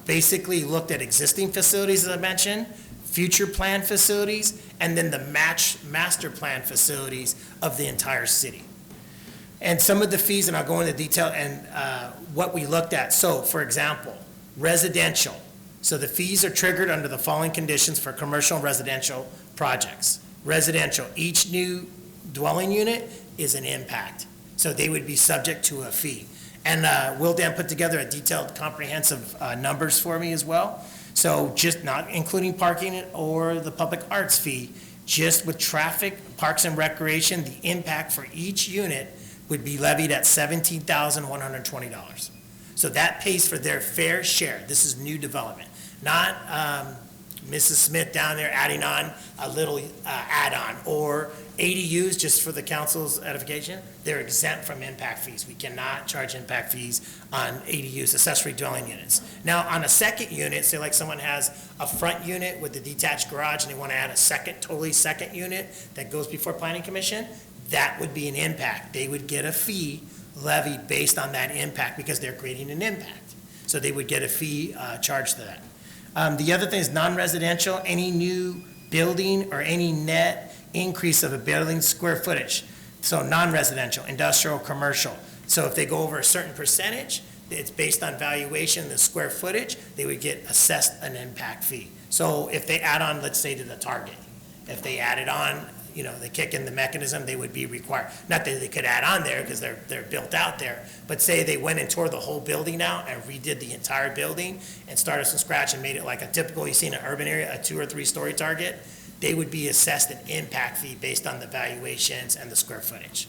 basically looked at existing facilities, as I mentioned, future plan facilities, and then the master plan facilities of the entire city. And some of the fees, and I'll go into detail, and what we looked at. So, for example, residential. So the fees are triggered under the following conditions for commercial and residential projects. Residential, each new dwelling unit is an impact. So they would be subject to a fee. And Willdan put together a detailed, comprehensive numbers for me as well. So just not including parking or the public arts fee, just with traffic, parks and recreation, the impact for each unit would be levied at $17,120. So that pays for their fair share. This is new development, not Mrs. Smith down there adding on a little add-on, or ADUs, just for the council's edification. They're exempt from impact fees. We cannot charge impact fees on ADUs, accessory dwelling units. Now, on a second unit, say like someone has a front unit with a detached garage and they want to add a totally second unit that goes before Planning Commission, that would be an impact. They would get a fee levied based on that impact because they're creating an impact. So they would get a fee charged to that. The other thing is non-residential, any new building or any net increase of a building's square footage. So non-residential, industrial, commercial. So if they go over a certain percentage, It's based on valuation, the square footage, they would get assessed an impact fee. So if they add on, let's say, to the Target, if they added on, you know, they kick in the mechanism, they would be required. Not that they could add on there because they're built out there, but say they went and tore the whole building out and redid the entire building and started from scratch and made it like a typical, you see in an urban area, a 2 or 3 story Target, they would be assessed an impact fee based on the valuations and the square footage.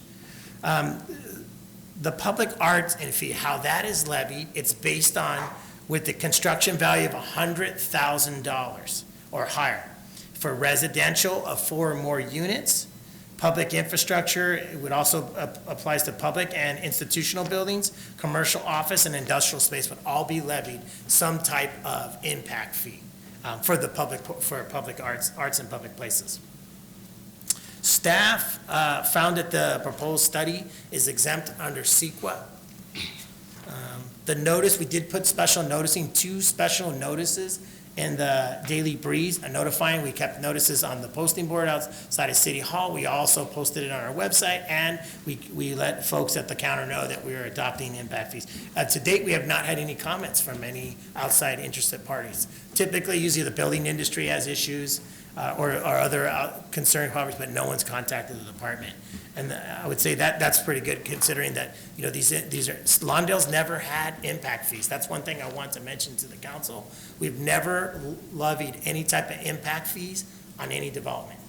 The public arts and fee, how that is levied, it's based on with the construction value of $100,000 or higher. For residential of 4 or more units, public infrastructure, it would also applies to public and institutional buildings, commercial office and industrial space would all be levied some type of impact fee for public arts and public places. Staff found that the proposed study is exempt under CEQA. The notice, we did put special noticing, 2 special notices in the Daily Breeze, notifying, we kept notices on the posting board outside of City Hall. We also posted it on our website, and we let folks at the counter know that we are adopting impact fees. To date, we have not had any comments from any outside interested parties. Typically, usually the building industry has issues or other concerned parties, but no one's contacted the department. And I would say that's pretty good, considering that, you know, these are, Lawndale's never had impact fees. That's one thing I want to mention to the council. We've never levied any type of impact fees on any development.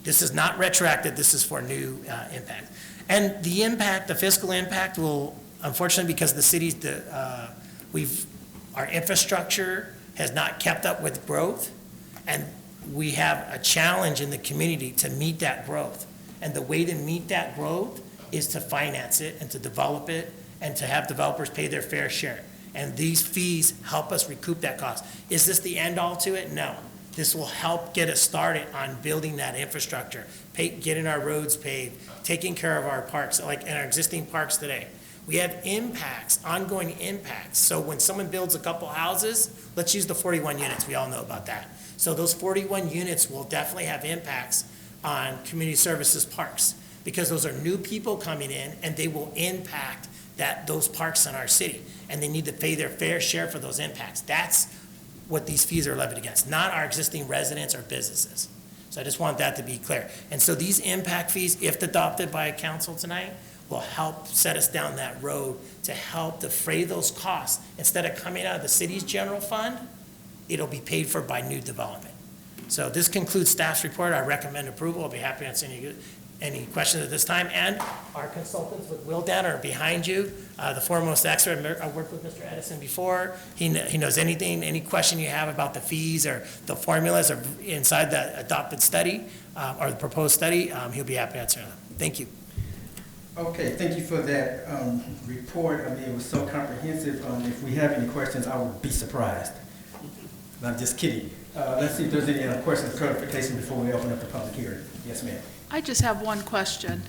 This is not retroactive, this is for new impact. And the impact, the fiscal impact will, unfortunately, because the city's, our infrastructure has not kept up with growth, and we have a challenge in the community to meet that growth. And the way to meet that growth is to finance it and to develop it and to have developers pay their fair share. And these fees help us recoup that cost. Is this the end all to it? No. This will help get us started on building that infrastructure, getting our roads paved, taking care of our parks, like in our existing parks today. We have impacts, ongoing impacts. So when someone builds a couple houses, let's use the 41 units, we all know about that. So those 41 units will definitely have impacts on community services parks, because those are new people coming in and they will impact those parks in our city, and they need to pay their fair share for those impacts. That's what these fees are levied against, not our existing residents or businesses. So I just want that to be clear. And so these impact fees, if adopted by council tonight, will help set us down that road to help defray those costs. Instead of coming out of the city's general fund, it'll be paid for by new development. So this concludes staff's report. I recommend approval. I'll be happy to answer any questions at this time. And our consultants with Will Dan are behind you. The foremost expert, I worked with Mr. Edison before. He knows anything, any question you have about the fees or the formulas or inside the adopted study or the proposed study, he'll be happy to answer them. Thank you.
Okay, thank you for that report. I mean, it was so comprehensive. If we have any questions, I would be surprised. I'm just kidding. Let's see if there's any other questions or clarification before we open up the public hearing. Yes, ma'am.
I just have one question.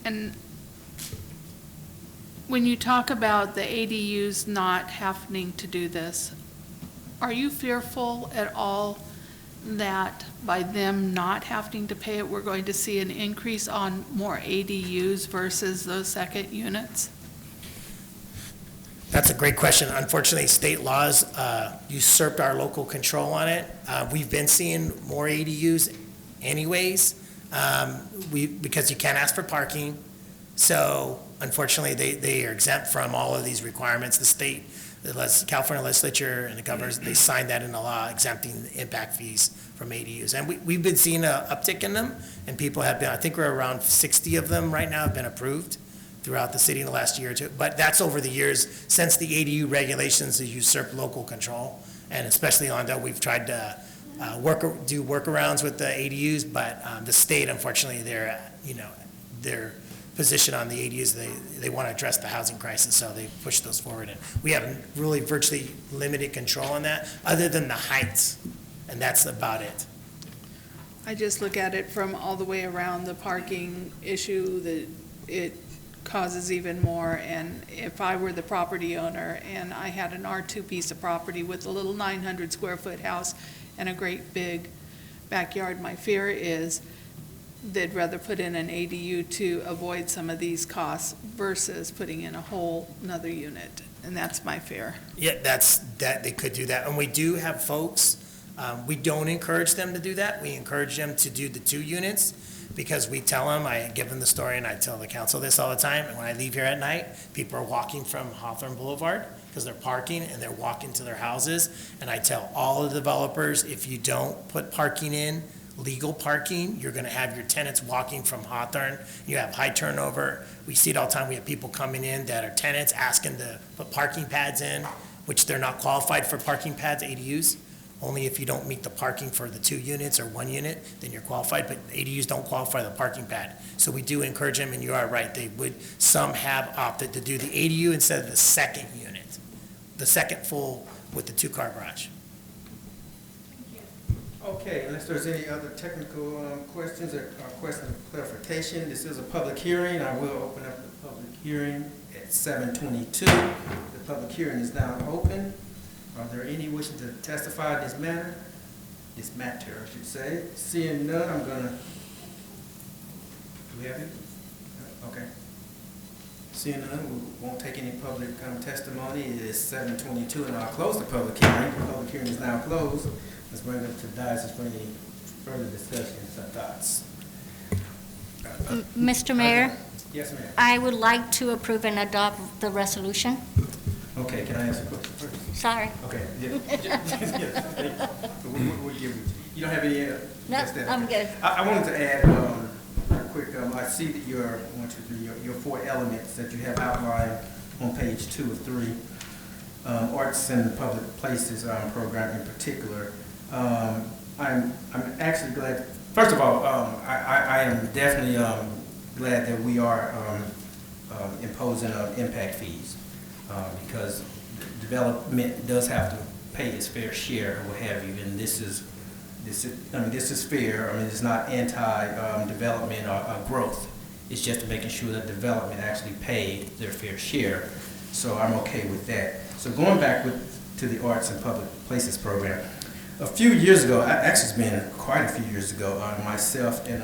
And when you talk about the ADUs not having to do this, are you fearful at all that by them not having to pay it, we're going to see an increase on more ADUs versus those second units?
That's a great question. Unfortunately, state laws usurped our local control on it. We've been seeing more ADUs anyways, because you can't ask for parking. So unfortunately, they are exempt from all of these requirements. The state, the California legislature and the governors, they signed that into law, exempting the impact fees from ADUs. And we've been seeing an uptick in them, and people have been, I think we're around 60 of them right now have been approved throughout the city in the last year or two. But that's over the years since the ADU regulations have usurped local control. And especially on that, we've tried to do workarounds with the ADUs, but the state, unfortunately, their position on the ADUs, they want to address the housing crisis, so they push those forward. And we have really virtually limited control on that, other than the heights, and that's about it.
I just look at it from all the way around the parking issue, that it causes even more. And if I were the property owner and I had an R2 piece of property with a little 900 square foot house and a great big backyard, my fear is they'd rather put in an ADU to avoid some of these costs versus putting in a whole another unit, and that's my fear.
Yeah, they could do that. And we do have folks, we don't encourage them to do that. We encourage them to do the 2 units because we tell them, I give them the story and I tell the council this all the time. And when I leave here at night, people are walking from Hawthorne Boulevard because they're parking and they're walking to their houses. And I tell all the developers, if you don't put parking in, legal parking, you're gonna have your tenants walking from Hawthorne. You have high turnover. We see it all the time. We have people coming in that are tenants asking to put parking pads in, which they're not qualified for parking pads, ADUs. Only if you don't meet the parking for the 2 units or 1 unit, then you're qualified, but ADUs don't qualify the parking pad. So we do encourage them, and you are right, some have opted to do the ADU instead of the second unit, the second full with the 2-car garage.
Okay, unless there's any other technical questions or questions of clarification, this is a public hearing. I will open up the public hearing at 7:22. The public hearing is now open. Are there any wishing to testify in this matter? This matter, I should say. Seeing none, I'm gonna, do we have it? Okay. Seeing none, we won't take any public testimony. It is 7:22, and I'll close the public hearing. The public hearing is now closed. Let's bring it up to the dais for any further discussions or thoughts.
Mr. Mayor?
Yes, ma'am.
I would like to approve and adopt the resolution.
Okay, can I ask a question first?
Sorry.
Okay. Yeah. We'll give it to you. You don't have any?
No, I'm good.
I wanted to add real quick. I see that your 4 elements that you have outlined on page 2 of 3, arts and public places program in particular. I'm actually glad. First of all, I am definitely glad that we are imposing impact fees because development does have to pay its fair share or what have you, and this is fair. I mean, it's not anti-development or growth. It's just making sure that development actually paid their fair share. So I'm okay with that. So going back to the arts and public places program. A few years ago, actually it's been quite a few years ago, myself and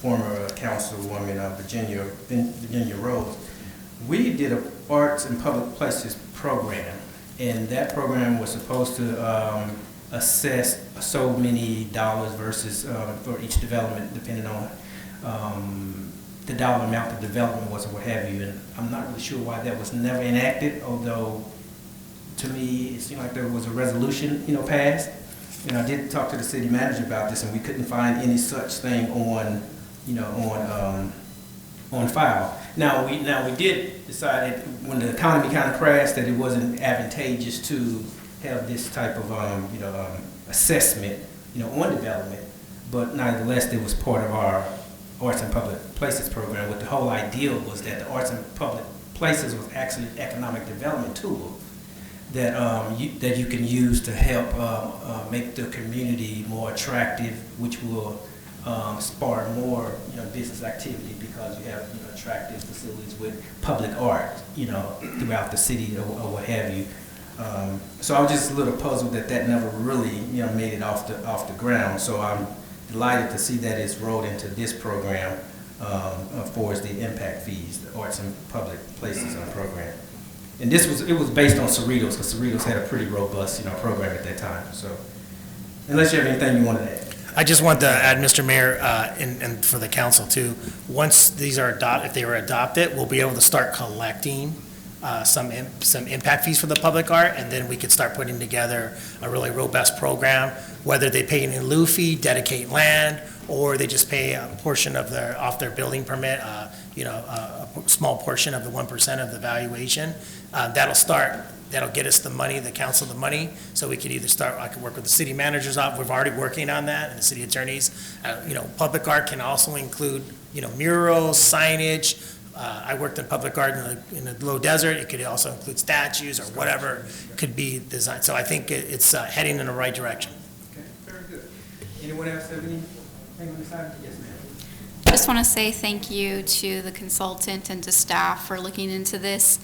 former councilwoman Virginia Rose, we did an arts and public places program, and that program was supposed to assess so many dollars versus for each development, depending on the dollar amount the development was or what have you. And I'm not really sure why that was never enacted, although to me, it seemed like there was a resolution, passed. And I did talk to the city manager about this, and we couldn't find any such thing on file. Now we did decide that when the economy kind of crashed, that it wasn't advantageous to have this type of assessment, on development. But nevertheless, it was part of our arts and public places program. What the whole idea was that the arts and public places was actually an economic development tool that you can use to help make the community more attractive, which will spark more business activity because you have attractive facilities with public art throughout the city or what have you. So I was just a little puzzled that never really made it off the ground. So I'm delighted to see that it's rolled into this program for the impact fees, the arts and public places program. And it was based on Cerritos, because Cerritos had a pretty robust, program at that time. So, unless you have anything you wanted to add.
I just want to add, Mr. Mayor, and for the council too, once these are adopted, if they were adopted, we'll be able to start collecting some impact fees for the public art, and then we could start putting together a really robust program, whether they pay an in lieu fee, dedicate land, or they just pay a portion of off their building permit, a small portion of the 1% of the valuation. That'll get us the money, the council the money, so we could either I could work with the city manager's office, we're already working on that, and the city attorneys. Public art can also include, murals, signage. I worked in public art in the low desert. It could also include statues or whatever could be designed. So I think it's heading in the right direction.
Okay, very good. Anyone else have anything on this item? Yes, ma'am.
I just want to say thank you to the consultant and to staff for looking into this.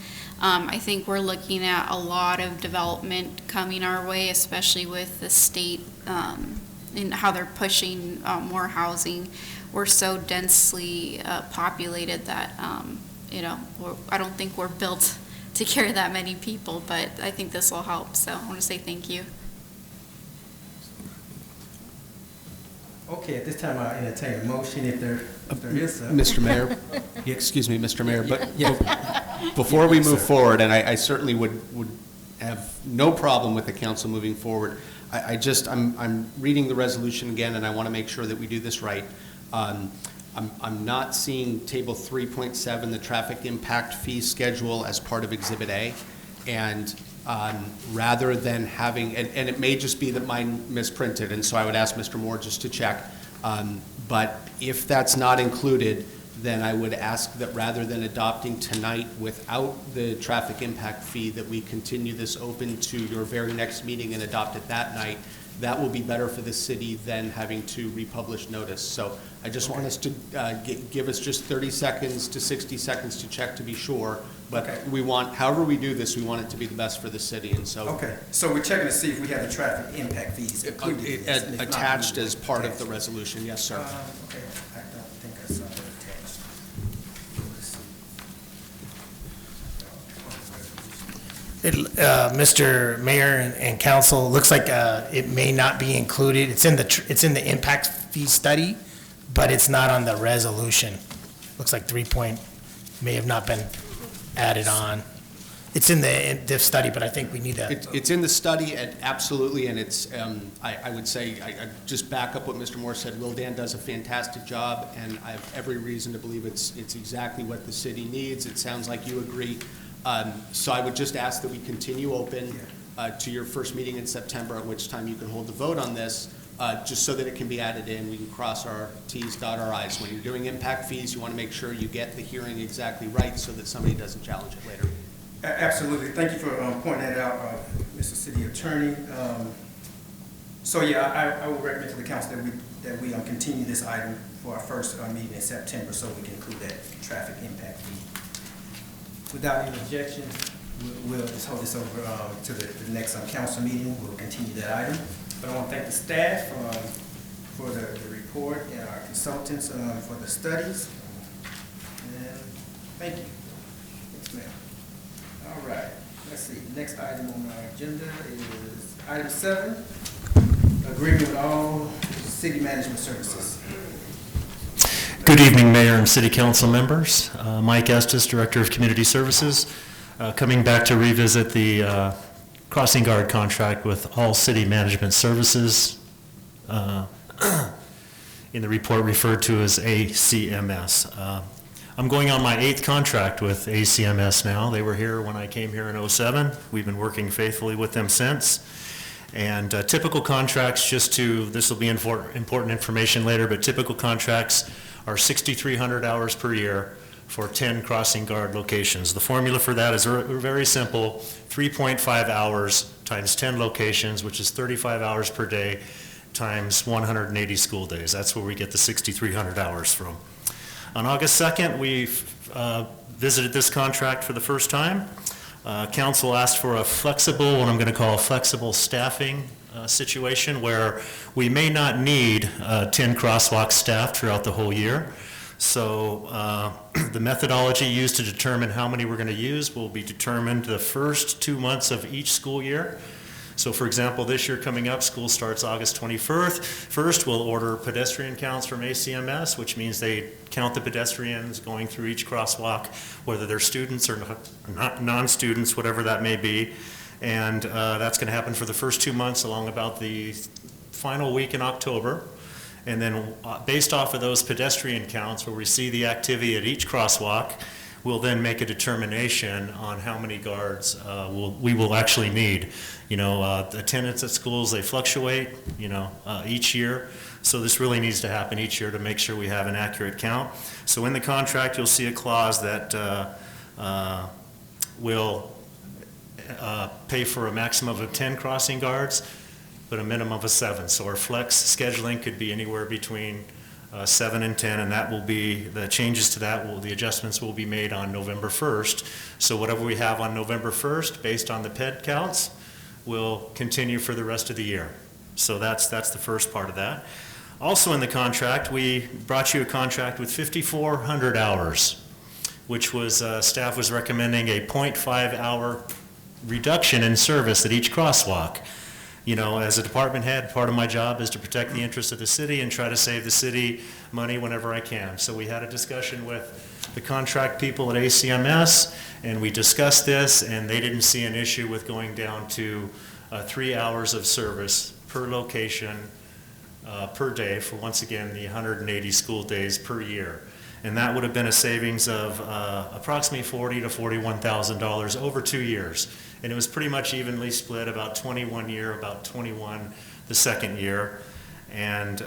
I think we're looking at a lot of development coming our way, especially with the state and how they're pushing more housing. we're so densely populated that, I don't think we're built to carry that many people, but I think this will help, so I want to say thank you.
Okay, at this time, I'll entertain a motion if there is a.
Mr. Mayor, excuse me, Mr. Mayor, but
Yeah.
before we
Yes,
move
sir.
forward, and I certainly would have no problem with the council moving forward, I'm reading the resolution again, and I want to make sure that we do this right. I'm not seeing table 3.7, the traffic impact fee schedule, as part of Exhibit A. And rather than having, and it may just be that mine misprinted, and so I would ask Mr. Moore just to check. But if that's not included, then I would ask that rather than adopting tonight without the traffic impact fee, that we continue this open to your very next meeting and adopt it that night. That will be better for the city than having to republish notice. So I just want us to give us just 30 seconds to 60 seconds to check to be sure. But we want, however we do this, we want it to be the best for the city, and so.
Okay, so we're checking to see if we have the traffic impact fees included. in this, and if not,
Attached
we
as
will
part
attach
of the
it.
resolution, yes, sir.
Okay, I don't think I saw it attached. Let's see.
Mr. Mayor and council, looks like it may not be included. It's in the impact fee study, but it's not on the resolution. Looks like 3 point may have not been added on. It's in the study, but I think we need to.
It's in the study, and absolutely, and it's, I would say, I just back up what Mr. Moore said. Will Dan does a fantastic job, and I have every reason to believe it's exactly what the city needs. It sounds like you agree. So I would just ask that we continue open to your first meeting in September, at which time you can hold the vote on this, just so that it can be added in. We can cross our Ts, dot our Is. When you're doing impact fees, you want to make sure you get the hearing exactly right so that somebody doesn't challenge it later.
Absolutely. Thank you for pointing that out, Mr. City Attorney. So yeah, I will recommend to the council that we continue this item for our first meeting in September, so we can include that traffic impact fee. Without any objection, we'll just hold this over to the next council meeting. We'll continue that item. But I want to thank the staff for the report and our consultants for the studies. And thank you. Yes, ma'am. All right. Let's see. Next item on our agenda is item 7, agreement with all city management services.
Good evening, Mayor and City Council members. Mike Estes, Director of Community Services, coming back to revisit the crossing guard contract with all city management services, in the report referred to as ACMS. I'm going on my 8th contract with ACMS now. They were here when I came here in '07. We've been working faithfully with them since. And typical contracts, this will be important information later, but typical contracts are 6,300 hours per year for 10 crossing guard locations. The formula for that is very simple: 3.5 hours times 10 locations, which is 35 hours per day, times 180 school days. That's where we get the 6,300 hours from. On August 2nd, we visited this contract for the first time. Council asked for a flexible, what I'm going to call a flexible staffing situation, where we may not need 10 crosswalk staff throughout the whole year. So the methodology used to determine how many we're going to use will be determined the first 2 months of each school year. So for example, this year coming up, school starts August 21st. First, we'll order pedestrian counts from ACMS, which means they count the pedestrians going through each crosswalk, whether they're students or non-students, whatever that may be. And that's going to happen for the first 2 months, along about the final week in October. And then based off of those pedestrian counts, where we see the activity at each crosswalk, we'll then make a determination on how many guards we will actually need. You know, attendance at schools, they fluctuate, each year. So this really needs to happen each year to make sure we have an accurate count. So in the contract, you'll see a clause that will pay for a maximum of 10 crossing guards, but a minimum of 7. So our flex scheduling could be anywhere between 7 and 10, and that will be, the changes to that, the adjustments will be made on November 1st. So whatever we have on November 1st, based on the PED counts, will continue for the rest of the year. So that's the first part of that. Also in the contract, we brought you a contract with 5,400 hours, which was, staff was recommending a 0.5 hour reduction in service at each crosswalk. You know, as a department head, part of my job is to protect the interests of the city and try to save the city money whenever I can. So we had a discussion with the contract people at ACMS, and we discussed this, and they didn't see an issue with going down to 3 hours of service per location per day for, once again, the 180 school days per year. And that would have been a savings of approximately $40,000 to $41,000 over 2 years. And it was pretty much evenly split, about 21 year, about 21 the second year. And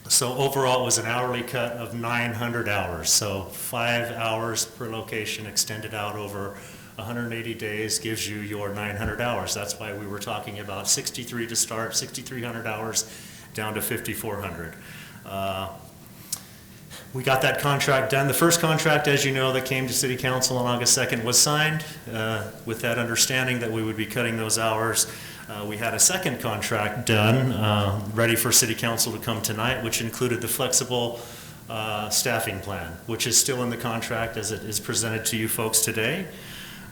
so overall it was an hourly cut of 900 hours. So 5 hours per location extended out over 180 days gives you your 900 hours. That's why we were talking about 63 to start, 6,300 hours down to 5,400. We got that contract done. The first contract, as you know, that came to City Council on August 2nd was signed with that understanding that we would be cutting those hours. We had a second contract done, ready for City Council to come tonight, which included the flexible staffing plan, which is still in the contract as it is presented to you folks today.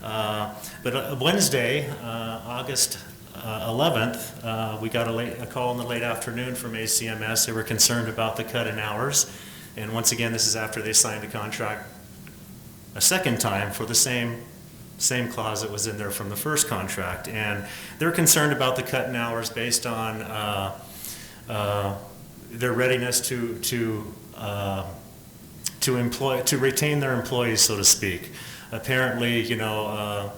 But Wednesday, August 11th, we got a call in the late afternoon from ACMS. They were concerned about the cut in hours. And once again, this is after they signed the contract a second time for the same clause that was in there from the first contract. And they're concerned about the cut in hours based on their readiness to retain their employees, so to speak. Apparently, you know,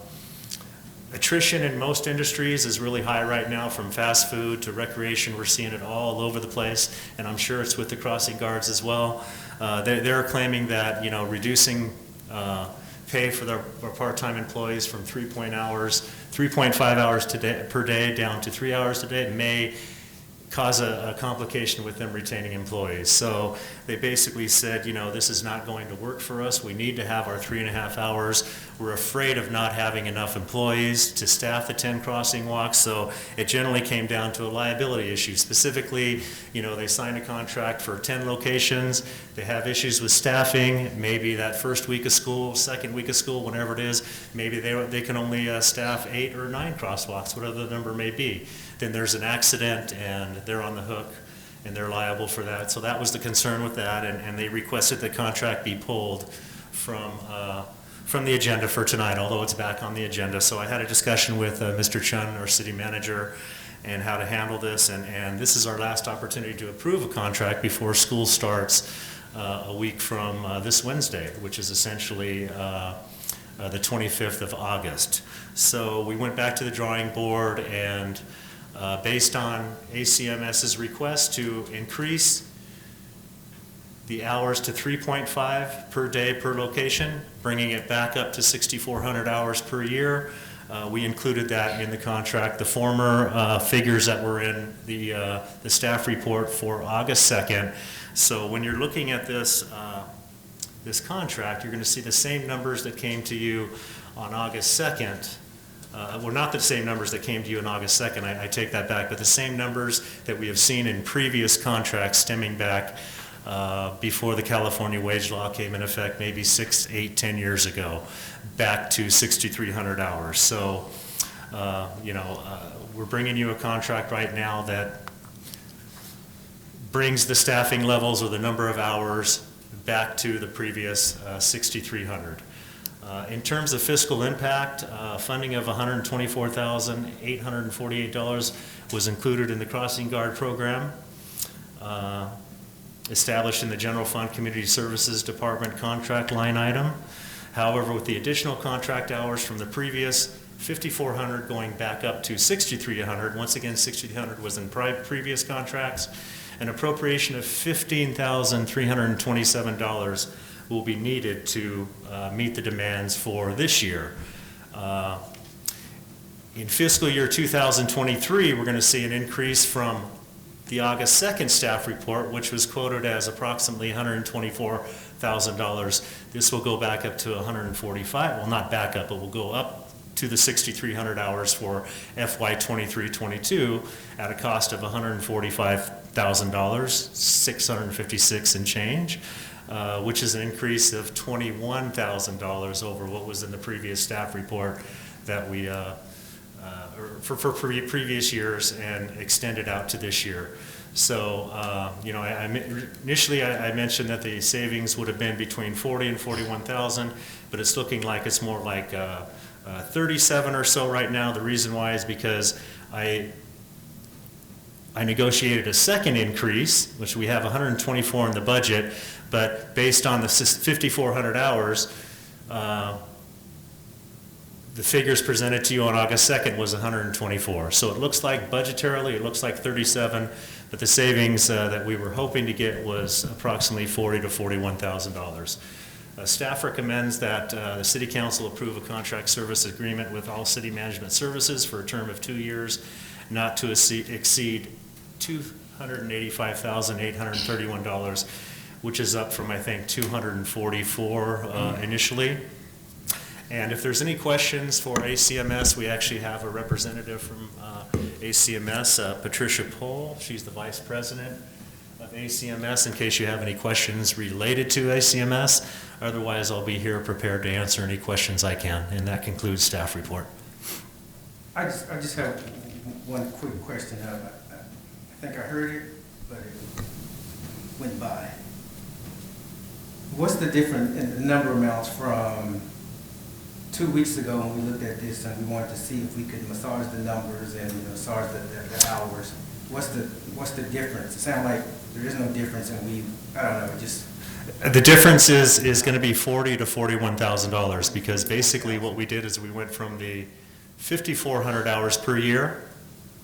attrition in most industries is really high right now, from fast food to recreation. We're seeing it all over the place, and I'm sure it's with the crossing guards as well. They're claiming that, you know, reducing pay for their part-time employees from 3.5 hours per day down to 3 hours a day may cause a complication with them retaining employees. So they basically said, you know, this is not going to work for us. We need to have our 3.5 hours. We're afraid of not having enough employees to staff the 10 crossing walks. So it generally came down to a liability issue. Specifically, you know, they signed a contract for 10 locations. They have issues with staffing. Maybe that first week of school, second week of school, whenever it is, maybe they can only staff 8 or 9 crosswalks, whatever the number may be. Then there's an accident and they're on the hook and they're liable for that. So that was the concern with that, and they requested the contract be pulled from the agenda for tonight, although it's back on the agenda. So I had a discussion with Mr. Chun, our city manager, and how to handle this, and this is our last opportunity to approve a contract before school starts a week from this Wednesday, which is essentially the 25th of August. So we went back to the drawing board, and based on ACMS's request to increase the hours to 3.5 per day per location, bringing it back up to 6,400 hours per year. We included that in the contract. The former figures that were in the staff report for August 2nd. So when you're looking at this contract, you're going to see the same numbers that came to you on August 2nd. Well, not the same numbers that came to you on August 2nd, I take that back, but the same numbers that we have seen in previous contracts stemming back before the California wage law came in effect, maybe 6, 8, 10 years ago, back to 6,300 hours. So, you know, we're bringing you a contract right now that brings the staffing levels or the number of hours back to the previous 6,300. In terms of fiscal impact, funding of $124,848 was included in the Crossing Guard program, established in the General Fund Community Services Department contract line item. However, with the additional contract hours from the previous 5,400 going back up to 6,300, once again 6,300 was in previous contracts, an appropriation of $15,327 will be needed to meet the demands for this year. In fiscal year 2023, we're going to see an increase from the August 2nd staff report, which was quoted as approximately $124,000. This will go back up to $145,000. Well, not back up, but will go up to the 6,300 hours for FY 23-22 at a cost of $145,000, 656 and change, which is an increase of $21,000 over what was in the previous staff report that we, for previous years and extended out to this year. So, you know, initially I mentioned that the savings would have been between 40 and 41,000, but it's looking like it's more like 37 or so right now. The reason why is because I negotiated a second increase, which we have 124 in the budget, but based on the 5,400 hours, the figures presented to you on August 2nd was 124. So it looks like budgetarily, it looks like 37, but the savings that we were hoping to get was approximately $40,000 to $41,000. Staff recommends that the City Council approve a contract service agreement with All City Management Services for a term of 2 years, not to exceed $285,831, which is up from, I think, $244 initially. And if there's any questions for ACMS, we actually have a representative from ACMS, Patricia Pohl. She's the Vice President of ACMS, in case you have any questions related to ACMS. Otherwise, I'll be here prepared to answer any questions I can. And that concludes staff report.
I just have one quick question. I think I heard it, but it went by. What's the difference in the number amounts from 2 weeks ago when we looked at this and we wanted to see if we could massage the numbers and massage the hours? What's the difference? It sounds like there is no difference, and I don't know, just.
The difference is going to be $40,000 to $41,000, because basically what we did is we went from the 5,400 hours per year.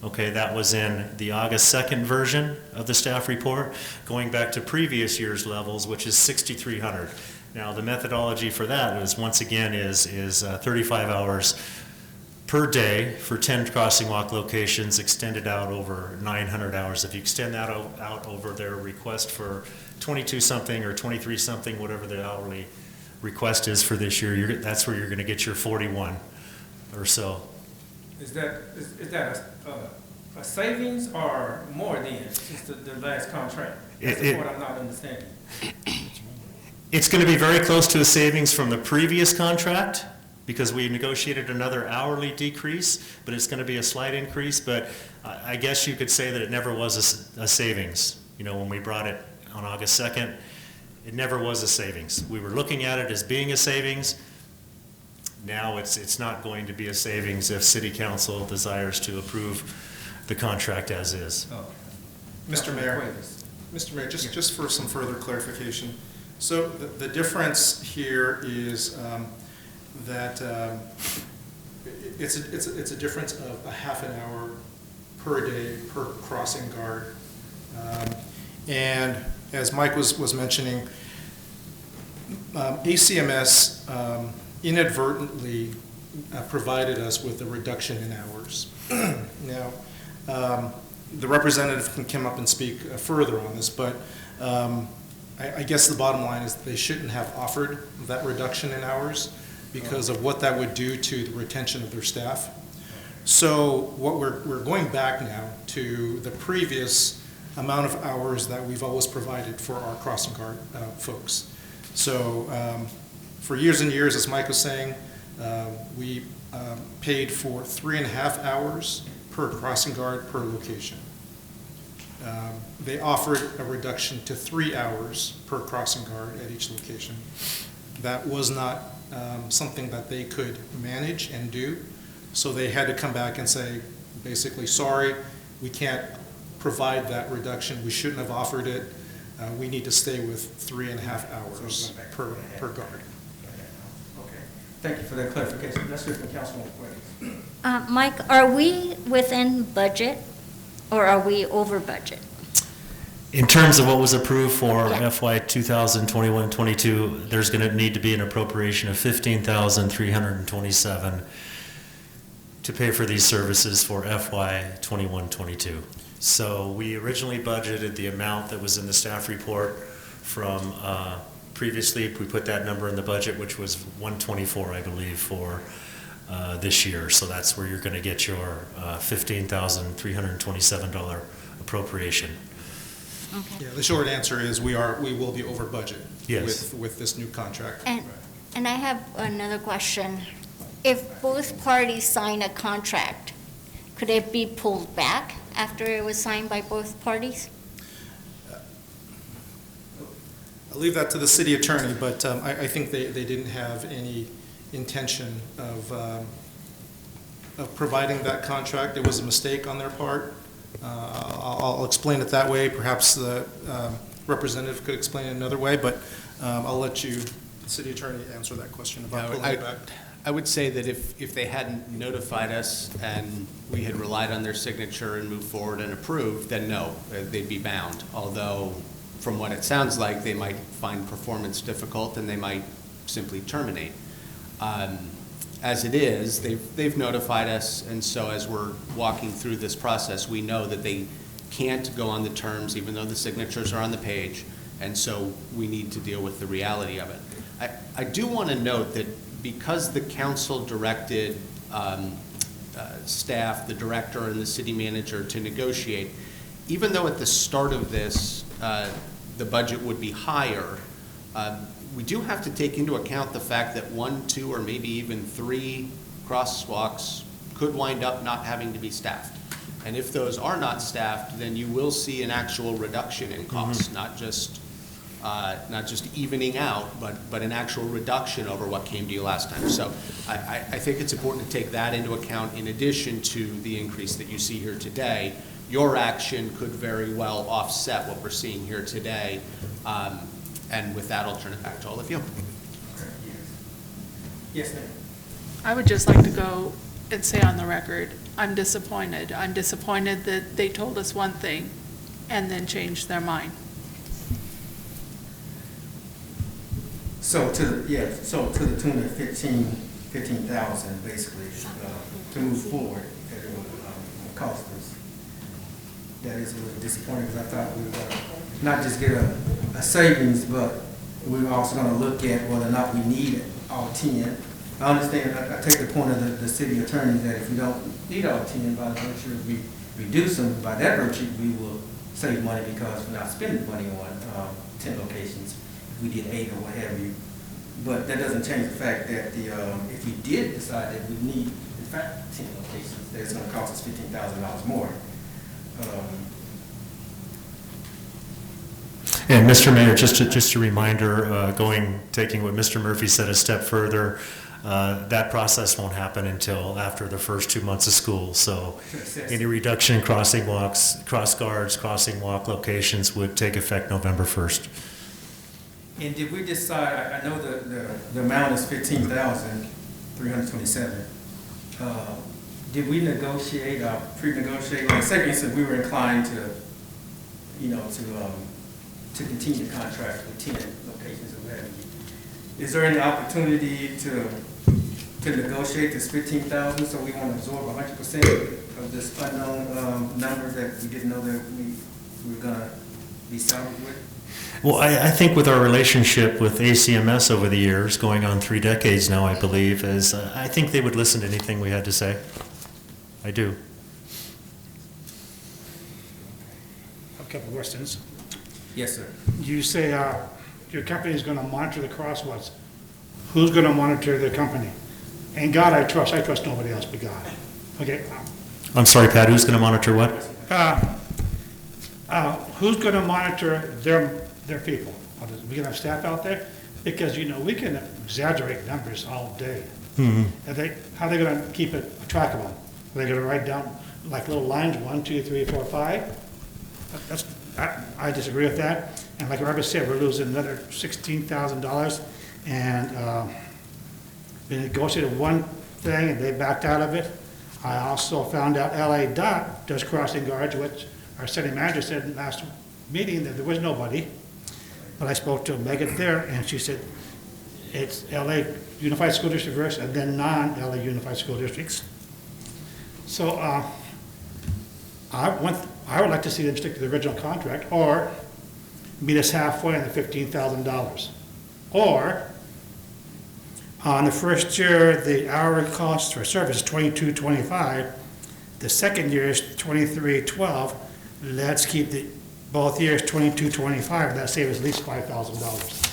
Okay, that was in the August 2nd version of the staff report, going back to previous year's levels, which is 6,300. Now, the methodology for that is, once again, is 35 hours per day for 10 crossing walk locations, extended out over 900 hours. If you extend that out over their request for 22-something or 23-something, whatever the hourly request is for this year, that's where you're going to get your 41 or so.
Is that a savings or more than since the last contract? That's what I'm not understanding.
It's going to be very close to a savings from the previous contract, because we negotiated another hourly decrease, but it's going to be a slight increase. But I guess you could say that it never was a savings. You know, when we brought it on August 2nd, it never was a savings. We were looking at it as being a savings. Now it's not going to be a savings if City Council desires to approve the contract as is.
Oh. Mr. Mayor, just for some further clarification. So the difference here is that it's a difference of a half an hour per day per crossing guard. And as Mike was mentioning, ACMS inadvertently provided us with a reduction in hours. Now, the representative can come up and speak further on this, but I guess the bottom line is that they shouldn't have offered that reduction in hours because of what that would do to the retention of their staff. So what we're going back now to the previous amount of hours that we've always provided for our crossing guard folks. So for years and years, as Mike was saying, we paid for 3.5 hours per crossing guard per location. They offered a reduction to 3 hours per crossing guard at each location. That was not something that they could manage and do, so they had to come back and say, basically, sorry, we can't provide that reduction. We shouldn't have offered it. We need to stay with 3.5 hours per guard.
Okay. Thank you for that clarification. Let's hear from Councilman Williams.
Mike, are we within budget or are we over budget?
In terms of what was approved for FY 2021-22, there's going to need to be an appropriation of $15,327 to pay for these services for FY 21-22. So we originally budgeted the amount that was in the staff report from previously. We put that number in the budget, which was 124, I believe, for this year. So that's where you're going to get your $15,327 appropriation.
Yeah, the short answer is we will be over budget
Yes.
with this new contract.
And I have another question. If both parties sign a contract, could it be pulled back after it was signed by both parties?
I'll leave that to the city attorney, but I think they didn't have any intention of providing that contract. It was a mistake on their part. I'll explain it that way. Perhaps the representative could explain it another way, but I'll let you, the city attorney, answer that question about pulling it back.
I would say that if they hadn't notified us and we had relied on their signature and moved forward and approved, then no, they'd be bound. Although, from what it sounds like, they might find performance difficult and they might simply terminate. As it is, they've notified us, and so as we're walking through this process, we know that they can't go on the terms even though the signatures are on the page, and so we need to deal with the reality of it. I do want to note that because the council directed staff, the director and the city manager to negotiate, even though at the start of this the budget would be higher, we do have to take into account the fact that 1, 2, or maybe even 3 crosswalks could wind up not having to be staffed. And if those are not staffed, then you will see an actual reduction in costs, not just evening out, but an actual reduction over what came to you last time. So I think it's important to take that into account in addition to the increase that you see here today. Your action could very well offset what we're seeing here today. And with that, I'll turn it back to all of you.
Yes, ma'am.
I would just like to go and say on the record, I'm disappointed. I'm disappointed that they told us one thing and then changed their mind.
So to the tune of 15,000 basically, to move forward, that it would cost us. That is a little disappointing because I thought we were going to not just get a savings, but we were also going to look at whether or not we need all 10. I understand, I take the point of the city attorney that if we don't need all 10, by the virtue of we reduce them, by that virtue, we will save money because we're not spending money on 10 locations. If we did 8 or what have you. But that doesn't change the fact that if we did decide that we need, in fact, 10 locations, that it's going to cost us $15,000 more.
And Mr. Mayor, just a reminder, taking what Mr. Murphy said a step further, that process won't happen until after the first 2 months of school. So any reduction in crossing walks, cross guards, crossing walk locations would take effect November 1st.
And did we decide, I know the amount is $15,327. Did we negotiate or pre-negotiate, like say for instance, we were inclined to, to continue the contract with 10 locations or whatever. Is there any opportunity to negotiate this 15,000 so we want to absorb 100% of this unknown number that we didn't know that we were going to be saddled with?
Well, I think with our relationship with ACMS over the years, going on 3 decades now, I believe, is I think they would listen to anything we had to say. I do.
A couple of questions.
Yes, sir.
You say your company is going to monitor the crosswalks. Who's going to monitor the company? And God I trust nobody else but God. Okay.
I'm sorry, Pat, who's going to monitor what?
Who's going to monitor their people? We can have staff out there? Because, we can exaggerate numbers all day.
Mm-hmm.
How are they going to keep track of them? Are they going to write down like little lines, 1, 2, 3, 4, 5? I disagree with that. And like Robert said, we're losing another $16,000. And we negotiated one thing and they backed out of it. I also found out LA Dot does crossing guards, which our city manager said in the last meeting that there was nobody. But I spoke to Megan there and she said it's LA Unified School District first and then non-LA Unified School Districts. So I would like to see them stick to the original contract or meet us halfway on the $15,000. Or On the first year, the hourly cost for service is $22.25. The second year is $23.12. Let's keep both years $22.25. That saves at least $5,000.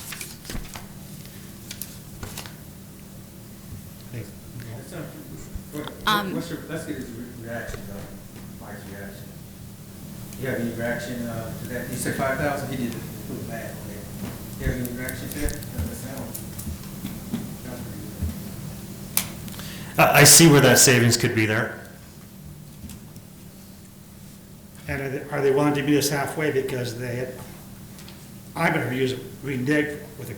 Let's get his reaction, Mike's reaction. You have any reaction to that? You said 5,000, he did the math on it. You have any reaction to that? That sounds pretty good.
I see where that savings could be there.
And are they willing to meet us halfway because I'm going to renege with the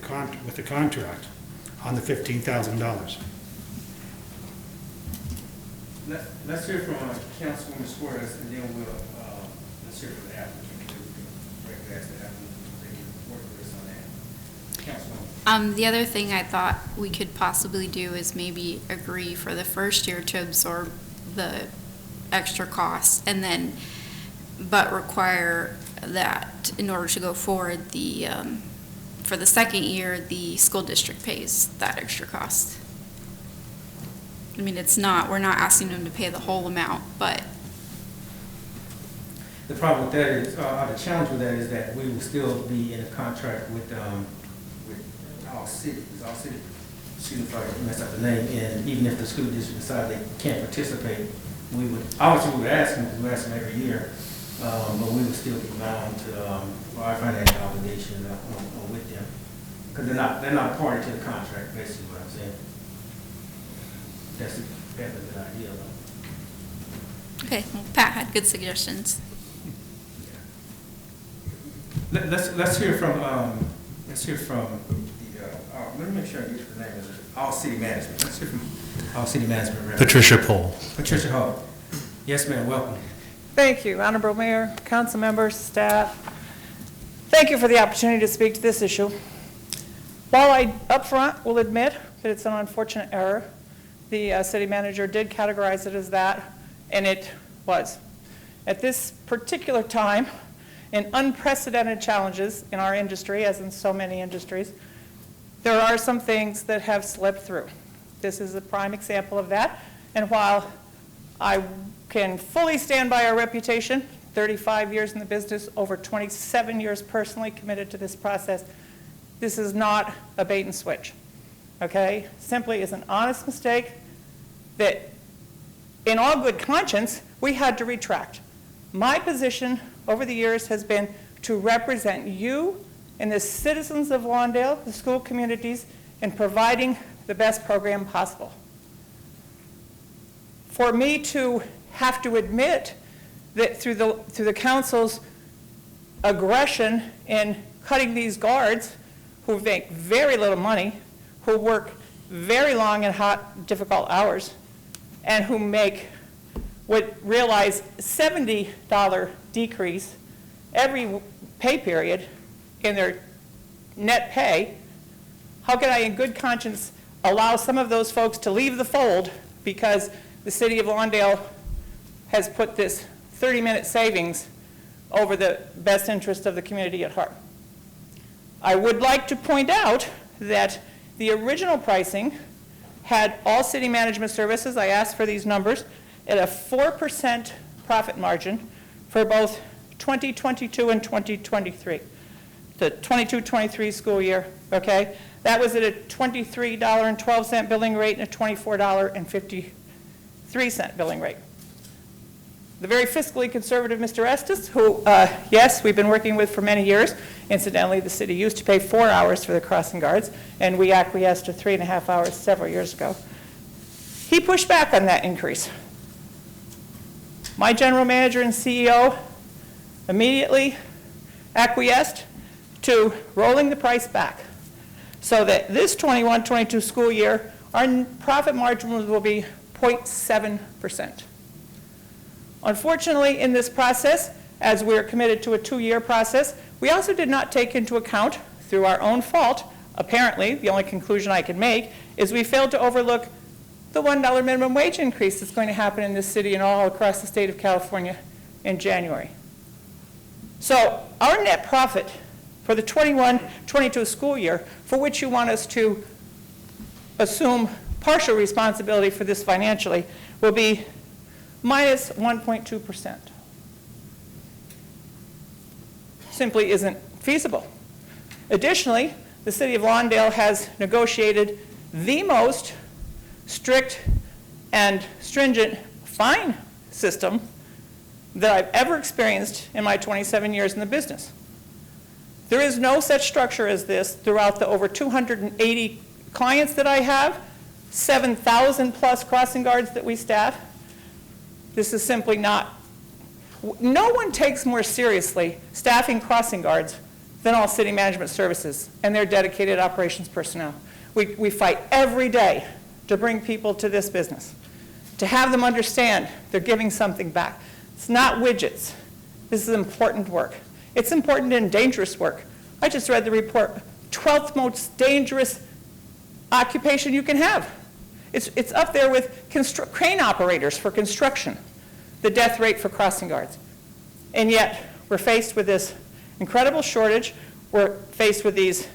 contract on the $15,000.
Let's hear from Councilwoman Suarez, and then let's hear from the applicant. Ask the applicant if they can work with us on that. Councilwoman.
The other thing I thought we could possibly do is maybe agree for the first year to absorb the extra costs, and then, but require that in order to go forward, for the second year, the school district pays that extra cost. I mean, we're not asking them to pay the whole amount, but.
The problem with that is, the challenge with that is that we will still be in a contract with our city, excuse me if I mess up the name, and even if the school district decide they can't participate, obviously we would ask them, because we ask them every year, but we would still be bound to our financial obligation with them, because they're not a party to the contract, basically what I'm saying. That's a good idea, though.
Okay, well, Pat had good suggestions.
Let's hear from let me make sure I get the name of it. All City Management. Let's hear from All City Management rep.
Patricia Pohl.
Patricia Pohl. Yes, ma'am. Welcome.
Thank you, Honorable Mayor, council members, staff. Thank you for the opportunity to speak to this issue. While I upfront will admit that it's an unfortunate error, the city manager did categorize it as that, and it was. At this particular time, in unprecedented challenges in our industry, as in so many industries, there are some things that have slipped through. This is a prime example of that, and while I can fully stand by our reputation, 35 years in the business, over 27 years personally committed to this process, this is not a bait and switch, okay? Simply is an honest mistake that, in all good conscience, we had to retract. My position over the years has been to represent you and the citizens of Lawndale, the school communities, in providing the best program possible. For me to have to admit that through the council's aggression in cutting these guards, who make very little money, who work very long and hot, difficult hours, and who would realize $70 decrease every pay period in their net pay, how can I in good conscience allow some of those folks to leave the fold because the city of Lawndale has put this 30-minute savings over the best interest of the community at heart? I would like to point out that the original pricing had all city management services, I asked for these numbers, at a 4% profit margin for both 2022 and 2023. The 22-23 school year, okay? That was at a $23.12 billing rate and a $24.53 billing rate. The very fiscally conservative Mr. Estes, who, yes, we've been working with for many years. Incidentally, the city used to pay 4 hours for the crossing guards, and we acquiesced to 3.5 hours several years ago. He pushed back on that increase. My general manager and CEO immediately acquiesced to rolling the price back so that this 21-22 school year, our profit margin will be 0.7%. Unfortunately, in this process, as we're committed to a 2-year process, we also did not take into account, through our own fault, apparently, the only conclusion I can make, is we failed to overlook the $1 minimum wage increase that's going to happen in this city and all across the state of California in January. So our net profit for the 21-22 school year, for which you want us to assume partial responsibility for this financially, will be minus 1.2%. Simply isn't feasible. Additionally, the city of Lawndale has negotiated the most strict and stringent fine system that I've ever experienced in my 27 years in the business. There is no such structure as this throughout the over 280 clients that I have, 7,000 plus crossing guards that we staff. This is simply not. No one takes more seriously staffing crossing guards than all city management services and their dedicated operations personnel. We fight every day to bring people to this business, to have them understand they're giving something back. It's not widgets. This is important work. It's important and dangerous work. I just read the report, 12th most dangerous occupation you can have. It's up there with crane operators for construction, the death rate for crossing guards. And yet, we're faced with this incredible shortage. We're faced with these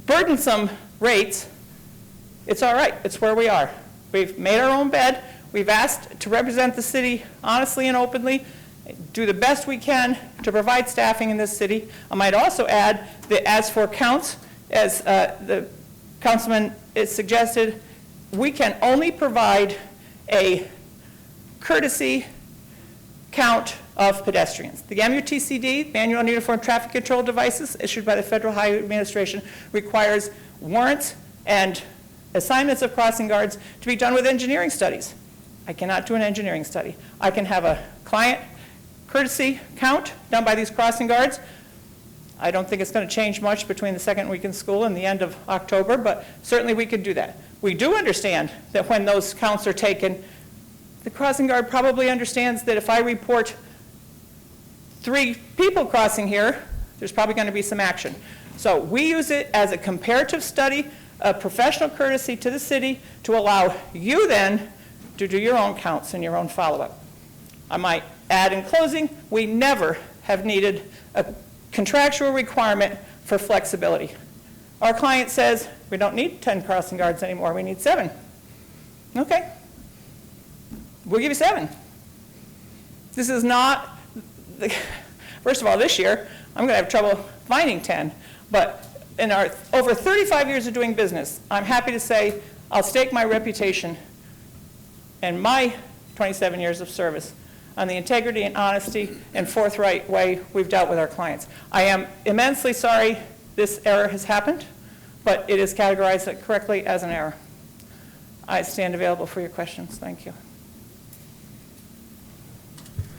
burdensome rates. It's all right. It's where we are. We've made our own bed. We've asked to represent the city honestly and openly, do the best we can to provide staffing in this city. I might also add that as for counts, as the councilman has suggested, we can only provide a courtesy count of pedestrians. The MUTCD, Manual on Uniform Traffic Control Devices, issued by the Federal Highway Administration, requires warrants and assignments of crossing guards to be done with engineering studies. I cannot do an engineering study. I can have a client courtesy count done by these crossing guards. I don't think it's going to change much between the second week in school and the end of October, but certainly we could do that. We do understand that when those counts are taken, the crossing guard probably understands that if I report 3 people crossing here, there's probably going to be some action. So we use it as a comparative study of professional courtesy to the city to allow you then to do your own counts and your own follow-up. I might add in closing, we never have needed a contractual requirement for flexibility. Our client says, we don't need 10 crossing guards anymore, we need 7. Okay, we'll give you 7. This is not, first of all, this year, I'm going to have trouble finding 10, but in our over 35 years of doing business, I'm happy to say I'll stake my reputation and my 27 years of service on the integrity and honesty and forthright way we've dealt with our clients. I am immensely sorry this error has happened, but it is categorized correctly as an error. I stand available for your questions. Thank you.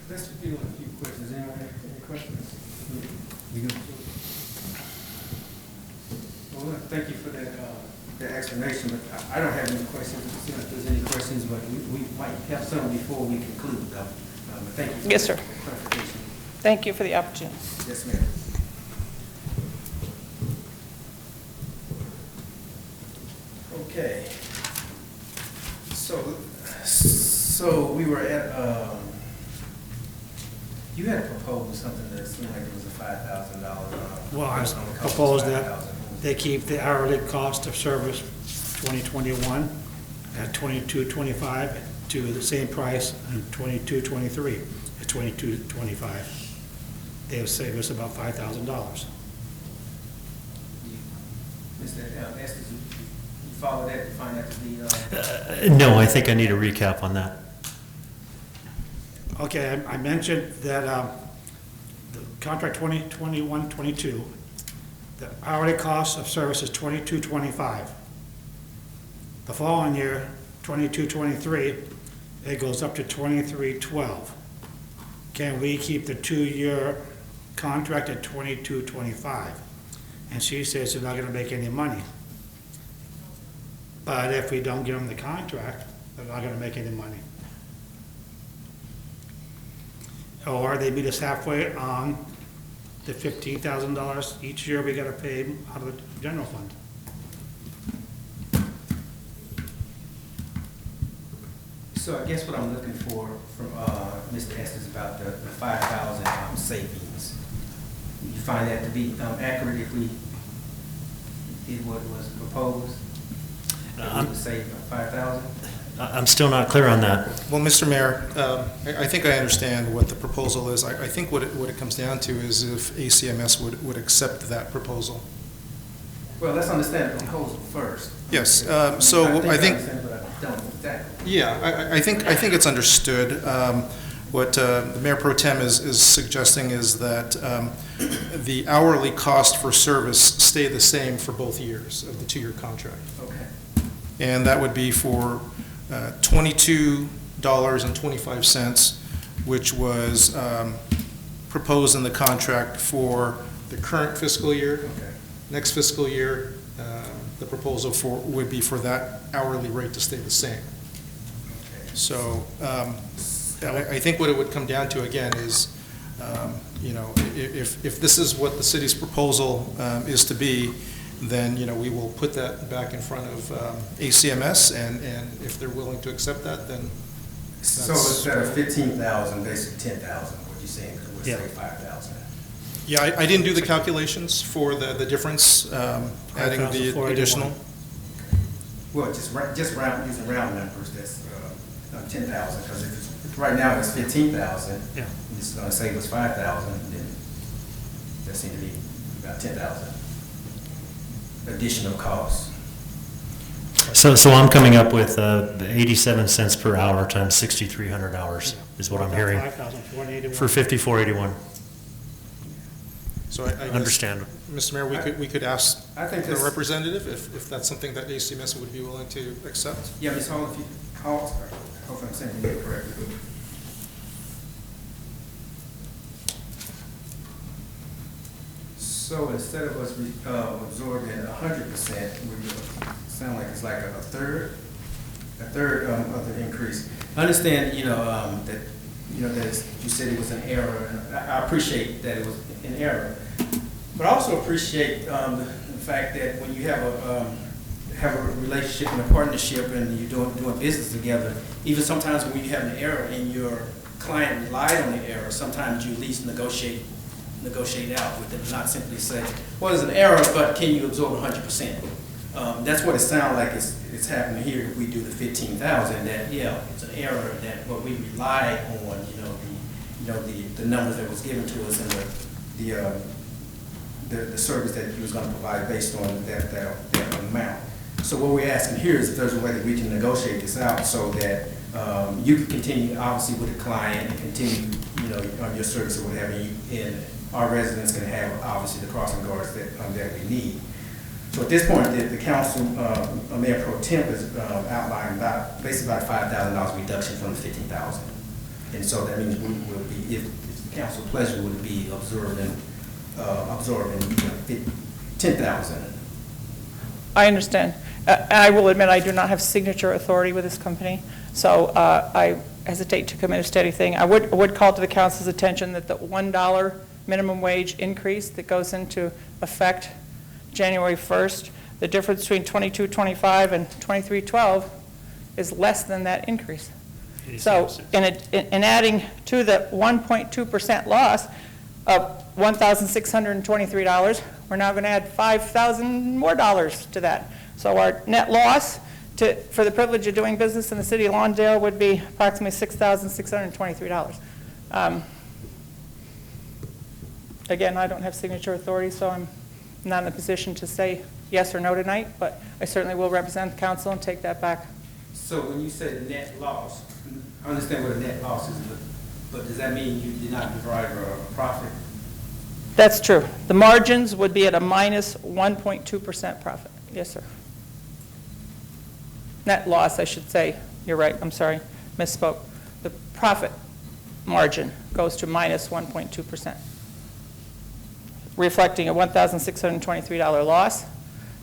Let's deal with a few questions. Anyone have any questions? You good? Well, thank you for that explanation, but I don't have any questions. Let's see if there's any questions, but we might have some before we conclude, though. Thank you for
yes, sir.
clarification.
Thank you for the opportunity.
Yes, ma'am. Okay. So we were at, you had proposed something that seemed like it was a $5,000.
Well, I proposed that they keep the hourly cost of service 2021 at $22.25 to the same price in 22-23 at $22.25. They have saved us about $5,000.
Mr. Estes, you follow that, you find that to be?
No, I think I need a recap on that.
Okay, I mentioned that the contract 2021-22, the hourly cost of service is $22.25. The following year, 22-23, it goes up to $23.12. Can we keep the 2-year contract at $22.25? And she says they're not going to make any money. But if we don't give them the contract, they're not going to make any money. Or they meet us halfway on the $15,000 each year we got to pay out of the general fund.
So I guess what I'm looking for from Mr. Estes about the 5,000 savings. You find that to be accurate if we did what was proposed? It would save 5,000?
I'm still not clear on that.
Well, Mr. Mayor, I think I understand what the proposal is. I think what it comes down to is if ACMS would accept that proposal.
Well, let's understand the proposal first.
Yes, so I think,
understand, but I don't exactly.
yeah, I think it's understood. What the Mayor Pro Tem is suggesting is that the hourly cost for service stay the same for both years of the 2-year contract.
Okay.
And that would be for $22.25, which was proposed in the contract for the current fiscal year.
Okay.
Next fiscal year, the proposal would be for that hourly rate to stay the same. So I think what it would come down to, again, is, if this is what the city's proposal is to be, then, we will put that back in front of ACMS, and if they're willing to accept that, then
So instead of 15,000, basically 10,000, what you're saying, it would say 5,000.
Yeah, I didn't do the calculations for the difference, adding the additional.
Well, just using round numbers, that's 10,000, because if right now it's 15,000, it's going to save us 5,000, then that seems to be about 10,000 additional costs.
So I'm coming up with 87 cents per hour times 6,300 hours is what I'm hearing.
5,481.
For 5481.
So I guess,
Understand.
Mr. Mayor, we could ask
I think
the
this-
representative if that's something that ACMS would be willing to accept.
Yeah, Ms. Hall, if you, hopefully I'm saying it correctly. So instead of us absorbing 100%, we sound like it's like a third of the increase. I understand, that you said it was an error, and I appreciate that it was an error. But I also appreciate the fact that when you have a relationship and a partnership and you're doing business together, even sometimes when you have an error and your client relied on the error, sometimes you at least negotiate out with them, not simply say, well, there's an error, but can you absorb 100%? That's what it sounds like it's happening here. If we do the 15,000, that it's an error that what we rely on, the numbers that was given to us and the service that he was going to provide based on that amount. So what we're asking here is if there's a way that we can negotiate this out so that you can continue, obviously, with the client and continue, on your service or whatever, and our residents can have, obviously, the crossing guards that we need. So at this point, the council, Mayor Pro Tem has outlined basically about $5,000 reduction from the 15,000. And so that means we will be, if the council pleasure would be absorbing 10,000.
I understand. I will admit I do not have signature authority with this company, so I hesitate to commit a steady thing. I would call to the council's attention that the $1 minimum wage increase that goes into effect January 1st, the difference between 22.25 and 23.12 is less than that increase. So in adding to the 1.2% loss of $1,623, we're now going to add $5,000 more to that. So our net loss for the privilege of doing business in the city of Lawndale would be approximately $6,623. Again, I don't have signature authority, so I'm not in a position to say yes or no tonight, but I certainly will represent the council and take that back.
So when you say net loss, I understand what a net loss is, but does that mean you did not derive a profit?
That's true. The margins would be at a minus 1.2% profit. Yes, sir. Net loss, I should say. You're right. I'm sorry. Misspoke. The profit margin goes to minus 1.2%, reflecting a $1,623 loss.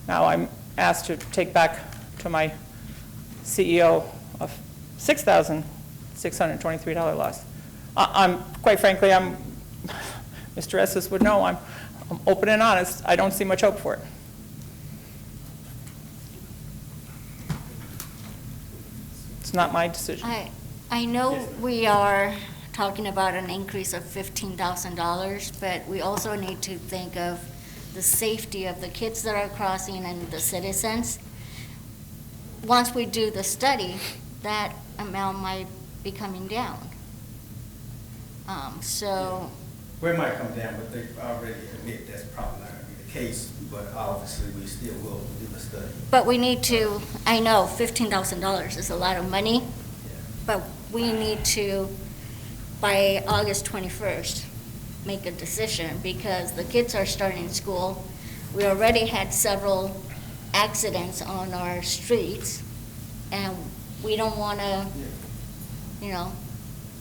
Now I'm asked to take back to my CEO a $6,623 loss. Quite frankly, Mr. Estes would know, I'm open and honest. I don't see much hope for it. It's not my decision.
I know we are talking about an increase of $15,000, but we also need to think of the safety of the kids that are crossing and the citizens. Once we do the study, that amount might be coming down. So,
Where it might come down, but they already admit that's probably not going to be the case, but obviously we still will do the study.
but we need to, I know $15,000 is a lot of money, but we need to, by August 21st, make a decision, because the kids are starting school. We already had several accidents on our streets, and we don't want to,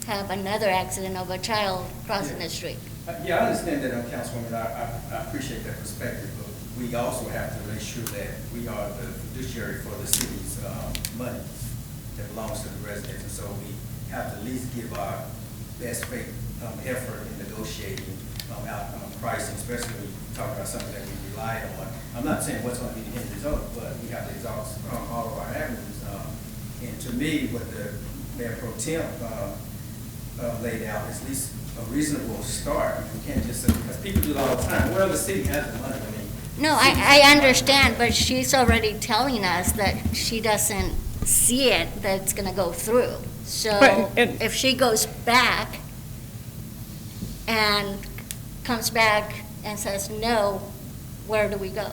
have another accident of a child crossing the street.
Yeah, I understand that, Councilwoman. I appreciate that perspective, but we also have to make sure that we are the fiduciary for the city's money that belongs to the residents, and so we have to at least give our best faith effort in negotiating out pricing, especially when you talk about something that we rely on. I'm not saying what's going to be the end result, but we have to exhaust all of our avenues. And to me, what the Mayor Pro Tem laid out is at least a reasonable start. We can't just say, because people do it all the time. Well, the city has the money. I mean,
No, I understand, but she's already telling us that she doesn't see it, that it's gonna go through. So if she goes back and comes back and says no, where do we go?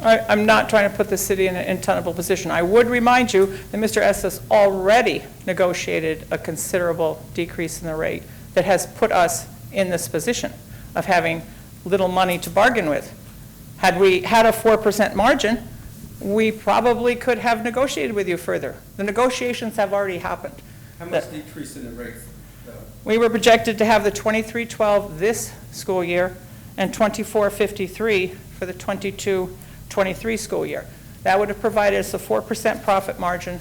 I'm not trying to put the city in an untenable position. I would remind you that Mr. Estes already negotiated a considerable decrease in the rate that has put us in this position of having little money to bargain with. Had we had a 4% margin, we probably could have negotiated with you further. The negotiations have already happened.
how much decrease in the rates?
We were projected to have the 23-12 this school year and 24-53 for the 22-23 school year. That would have provided us a 4% profit margin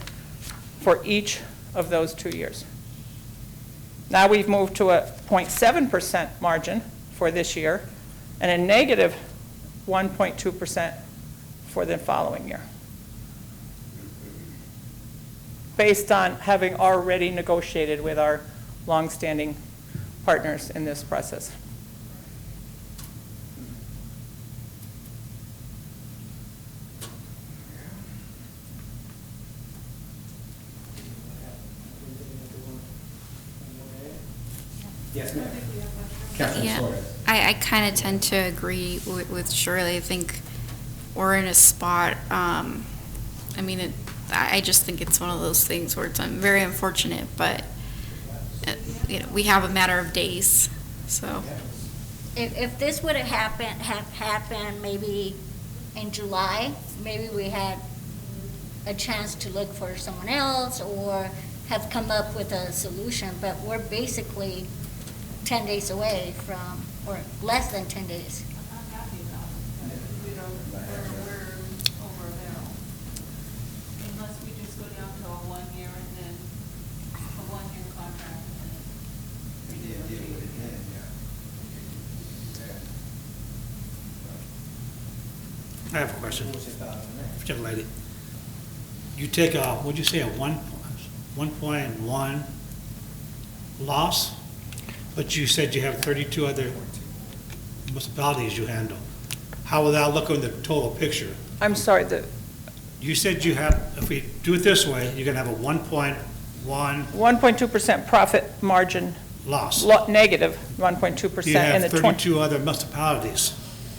for each of those 2 years. Now we've moved to a 0.7% margin for this year and a negative 1.2% for the following year, based on having already negotiated with our longstanding partners in this process.
Yes, ma'am.
Yeah, I kind of tend to agree with Shirley. I think we're in a spot, I just think it's one of those things where it's very unfortunate, but, we have a matter of days, so.
If this would have happened maybe in July, maybe we had a chance to look for someone else or have come up with a solution, but we're basically 10 days away from, or less than 10 days.
Unless we just go down to a 1 year and then a 1 year contract and then
I have a question. Young lady. You take a, what'd you say, a 1.1 loss, but you said you have 32 other municipalities you handle. How will that look in the total picture?
I'm sorry,
You said you have, if we do it this way, you're gonna have a 1.1
1.2% profit margin.
loss.
Negative 1.2%
You
in the
have 32 other municipalities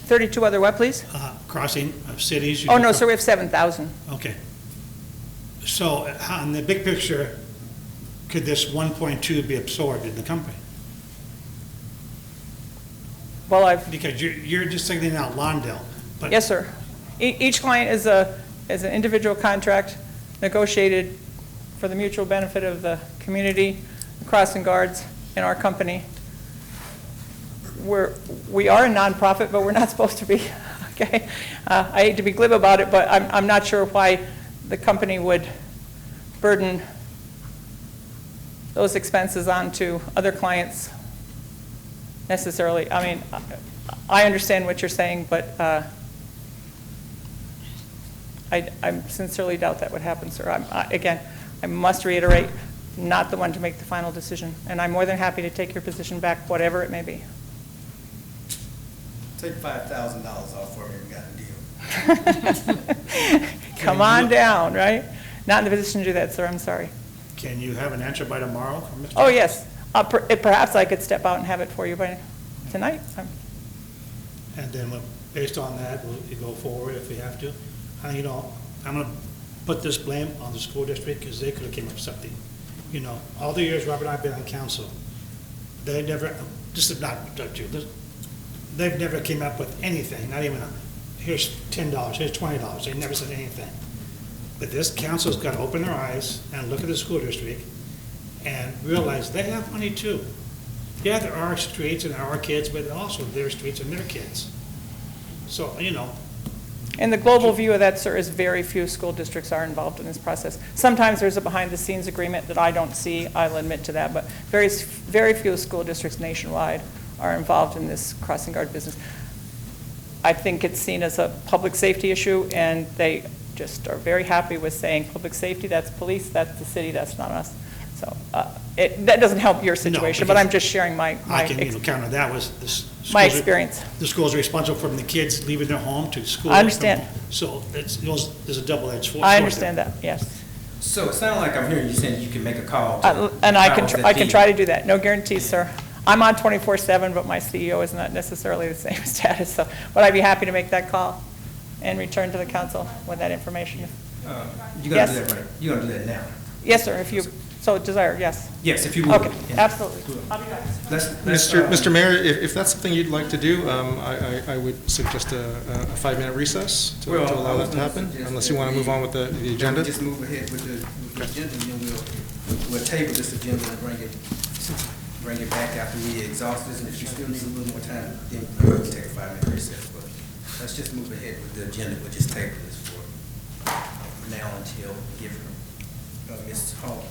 32 other what, please?
crossing of cities. You
Oh,
can
no,
cro-
sir, we have 7,000.
Okay. So in the big picture, could this 1.2 be absorbed in the company?
Well, I've,
Because you're just thinking out Lawndale, but.
yes, sir. Each client is an individual contract negotiated for the mutual benefit of the community, the crossing guards, and our company. We are a nonprofit, but we're not supposed to be, okay? I hate to be glib about it, but I'm not sure why the company would burden those expenses onto other clients necessarily. I mean, I understand what you're saying, but I sincerely doubt that would happen, sir. Again, I must reiterate, not the one to make the final decision, and I'm more than happy to take your position back, whatever it may be.
Take $5,000 off for me, we got a deal.
Come on down, right? Not in the position to do that, sir, I'm sorry.
Can you have an answer by tomorrow from Mr.?
Oh, yes. Perhaps I could step out and have it for you by tonight.
And then based on that, we'll go forward if we have to. You know, I'm going to put this blame on the school district because they could have came up with something. You know, all the years Robert and I have been on council, they never, this is not true, they've never came up with anything, not even here's $10, here's $20. They never said anything. But this council's got to open their eyes and look at the school district and realize they have money too. Yeah, there are streets and there are kids, but also there are streets and there are kids. So, you know.
And the global view of that, sir, is very few school districts are involved in this process. Sometimes there's a behind-the-scenes agreement that I don't see, I'll admit to that, but very few school districts nationwide are involved in this crossing guard business. I think it's seen as a public safety issue, and they just are very happy with saying public safety, that's police, that's the city, that's not us. So that doesn't help your situation, but I'm just sharing my
I can counter that was
my experience.
The schools are responsible from the kids leaving their home to school.
I understand.
So there's a double-edged sword.
I understand that, yes.
So it sounds like I'm hearing you saying you can make a call.
And I can try to do that. No guarantees, sir. I'm on 24/7, but my CEO is not necessarily the same status. So, but I'd be happy to make that call and return to the council with that information.
You're going to do that right? You're going to do that now?
Yes, sir, if you so desire, yes.
Yes, if you would.
Okay, absolutely. I'll be back.
Mr. Mayor, if that's something you'd like to do, I would suggest a 5-minute recess to allow that to happen, unless you want to move on with the agenda.
Just move ahead with the agenda, and then we'll table this agenda and bring it back after we exhaust this, and if you still need a little more time, then we'll take a 5-minute recess. But let's just move ahead with the agenda. We'll just table this for now until we give Ms. Hall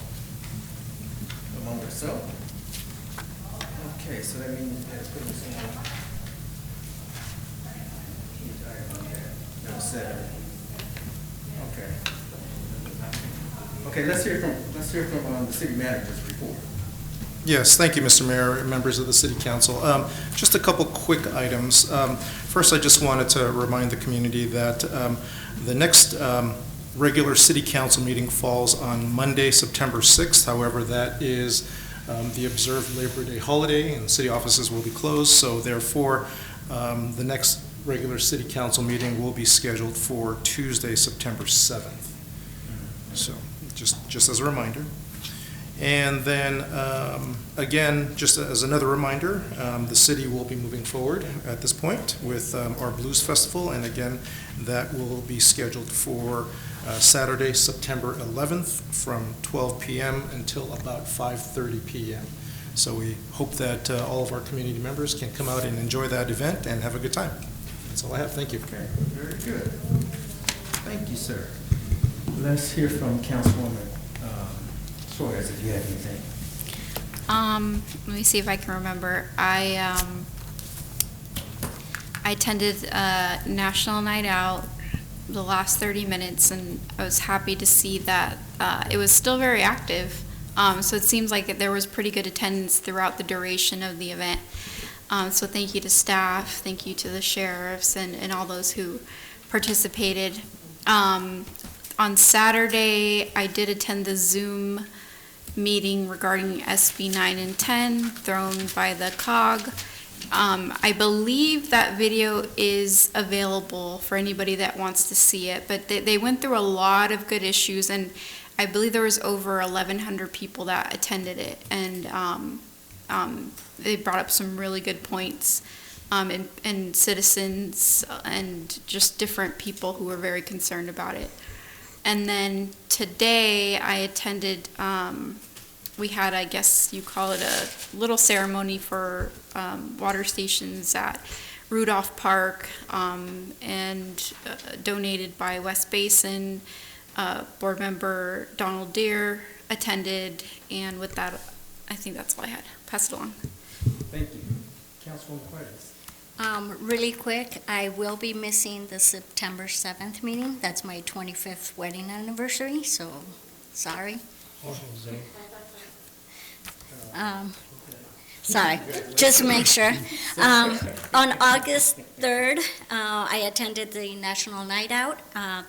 a moment or so. Okay, so that means that put us on number 7. Okay. Okay, let's hear from the city manager's report.
Yes, thank you, Mr. Mayor, and members of the City Council. Just a couple quick items. First, I just wanted to remind the community that the next regular City Council meeting falls on Monday, September 6th. However, that is the observed Labor Day holiday, and city offices will be closed. So therefore, the next regular City Council meeting will be scheduled for Tuesday, September 7th. So just as a reminder. And then, again, just as another reminder, the city will be moving forward at this point with our Blues Festival, and again, that will be scheduled for Saturday, September 11th from 12 p.m. until about 5:30 p.m. So we hope that all of our community members can come out and enjoy that event and have a good time. That's all I have. Thank you.
Okay, very good. Thank you, sir. Let's hear from Councilwoman Suarez, if you have anything.
Let me see if I can remember. I attended a National Night Out the last 30 minutes, and I was happy to see that it was still very active. So it seems like there was pretty good attendance throughout the duration of the event. So thank you to staff, thank you to the sheriffs and all those who participated. On Saturday, I did attend the Zoom meeting regarding SB 9 and 10 thrown by the COG. I believe that video is available for anybody that wants to see it, but they went through a lot of good issues, and I believe there was over 1,100 people that attended it, and they brought up some really good points, and citizens and just different people who were very concerned about it. And then today I attended, we had, I guess you call it a little ceremony for water stations at Rudolph Park, and donated by West Basin. Board member Donald Deere attended, and with that, I think that's all I had. Pass it along.
Thank you. Councilwoman Cuevas.
Really quick, I will be missing the September 7th meeting. That's my 25th wedding anniversary, so sorry. Sorry, just to make sure. On August 3rd, I attended the National Night Out.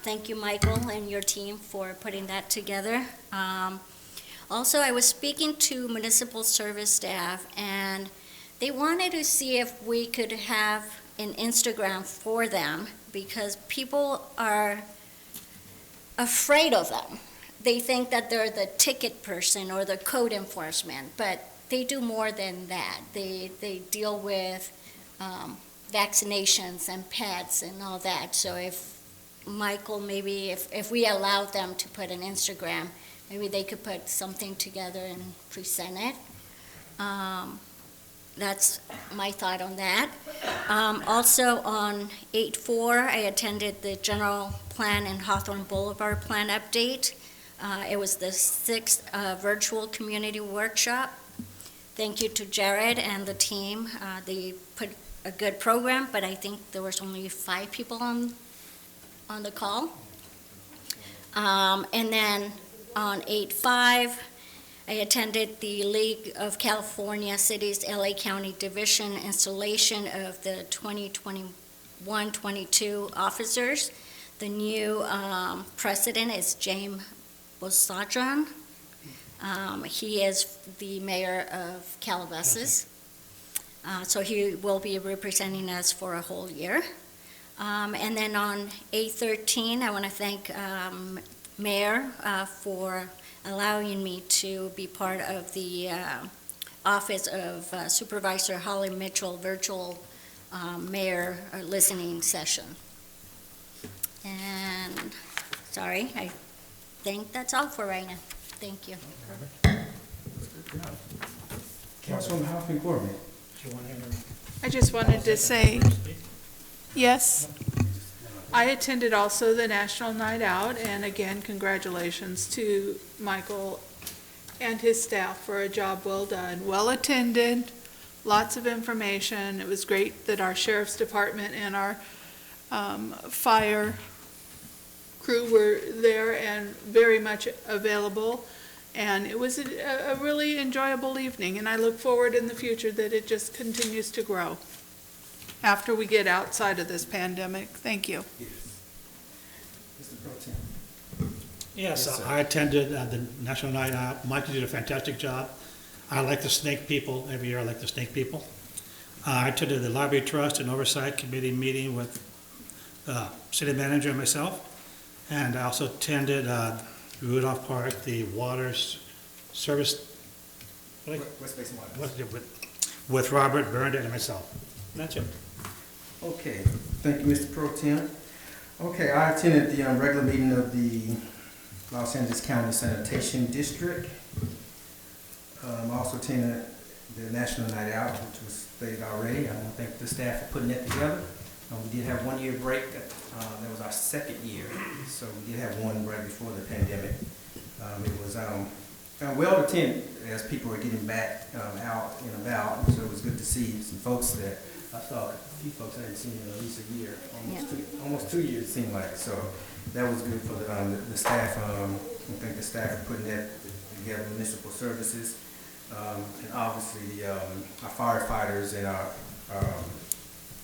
Thank you, Michael, and your team for putting that together. Also, I was speaking to municipal service staff, and they wanted to see if we could have an Instagram for them, because people are afraid of them. They think that they're the ticket person or the code enforcement, but they do more than that. They deal with vaccinations and pets and all that. So if Michael, maybe if we allowed them to put an Instagram, maybe they could put something together and present it. That's my thought on that. Also on 8/4, I attended the general plan and Hawthorne Boulevard plan update. It was the 6th virtual community workshop. Thank you to Jared and the team. They put a good program, but I think there was only 5 people on the call. And then on 8/5, I attended the League of California Cities LA County Division installation of the 2021-22 officers. The new president is James Bossadron. He is the mayor of Calabasas. So he will be representing us for a whole year. And then on 8/13, I want to thank Mayor for allowing me to be part of the Office of Supervisor Holly Mitchell virtual mayor listening session. And, sorry, I think that's all for right now. Thank you.
Councilwoman Hofmann-Gorman.
I just wanted to say, yes, I attended also the National Night Out, and again, congratulations to Michael and his staff for a job well done. Well attended, lots of information. It was great that our sheriff's department and our fire crew were there and very much available. And it was a really enjoyable evening, and I look forward in the future that it just continues to grow after we get outside of this pandemic. Thank you.
Mr. Pro Tem.
Yes,
Yes, sir.
I attended the National Night Out. Michael did a fantastic job. I like the snake people. Every year I like the snake people. I attended the Library Trust and Oversight Committee meeting with the city manager and myself. And I also attended Rudolph Park, the water service.
West Basin Water.
With Robert, Bernadette, and myself. That's it.
Okay, thank you, Mr. Pro Tem. Okay, I attended the regular meeting of the Los Angeles County Sanitation District. I also attended the National Night Out, which was stated already. I want to thank the staff for putting that together. We did have 1 year break. That was our 2nd year, so we did have one right before the pandemic. It was well attended as people were getting back out and about, so it was good to see some folks that I saw a few folks I hadn't seen in at least a year, almost 2 years it seemed like. So that was good for the staff. I think the staff for putting that together, municipal services, and obviously our firefighters and our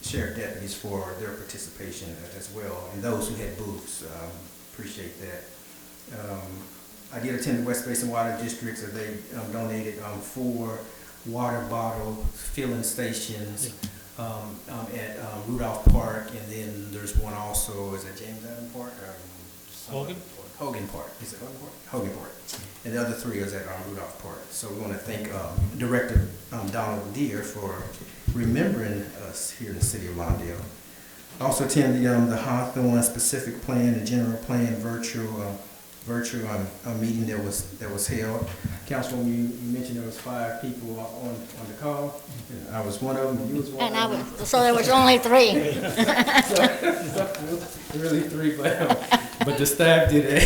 sheriff deputies for their participation as well, and those who had booths. Appreciate that. I did attend the West Basin Water Districts, as they donated 4 water bottle filling stations at Rudolph Park, and then there's one also, is that James Allen Park? Hogan Park. Is it Hogan Park? Hogan Park. And the other 3 is at Rudolph Park. So we want to thank Director Donald Deere for remembering us here in the city of Lawndale. Also attended the Hawthorne specific plan and general plan virtual meeting that was held. Councilwoman, you mentioned there was 5 people on the call. And I was one of them, and you was one of them.
So there was only 3.
Really 3, but the staff did an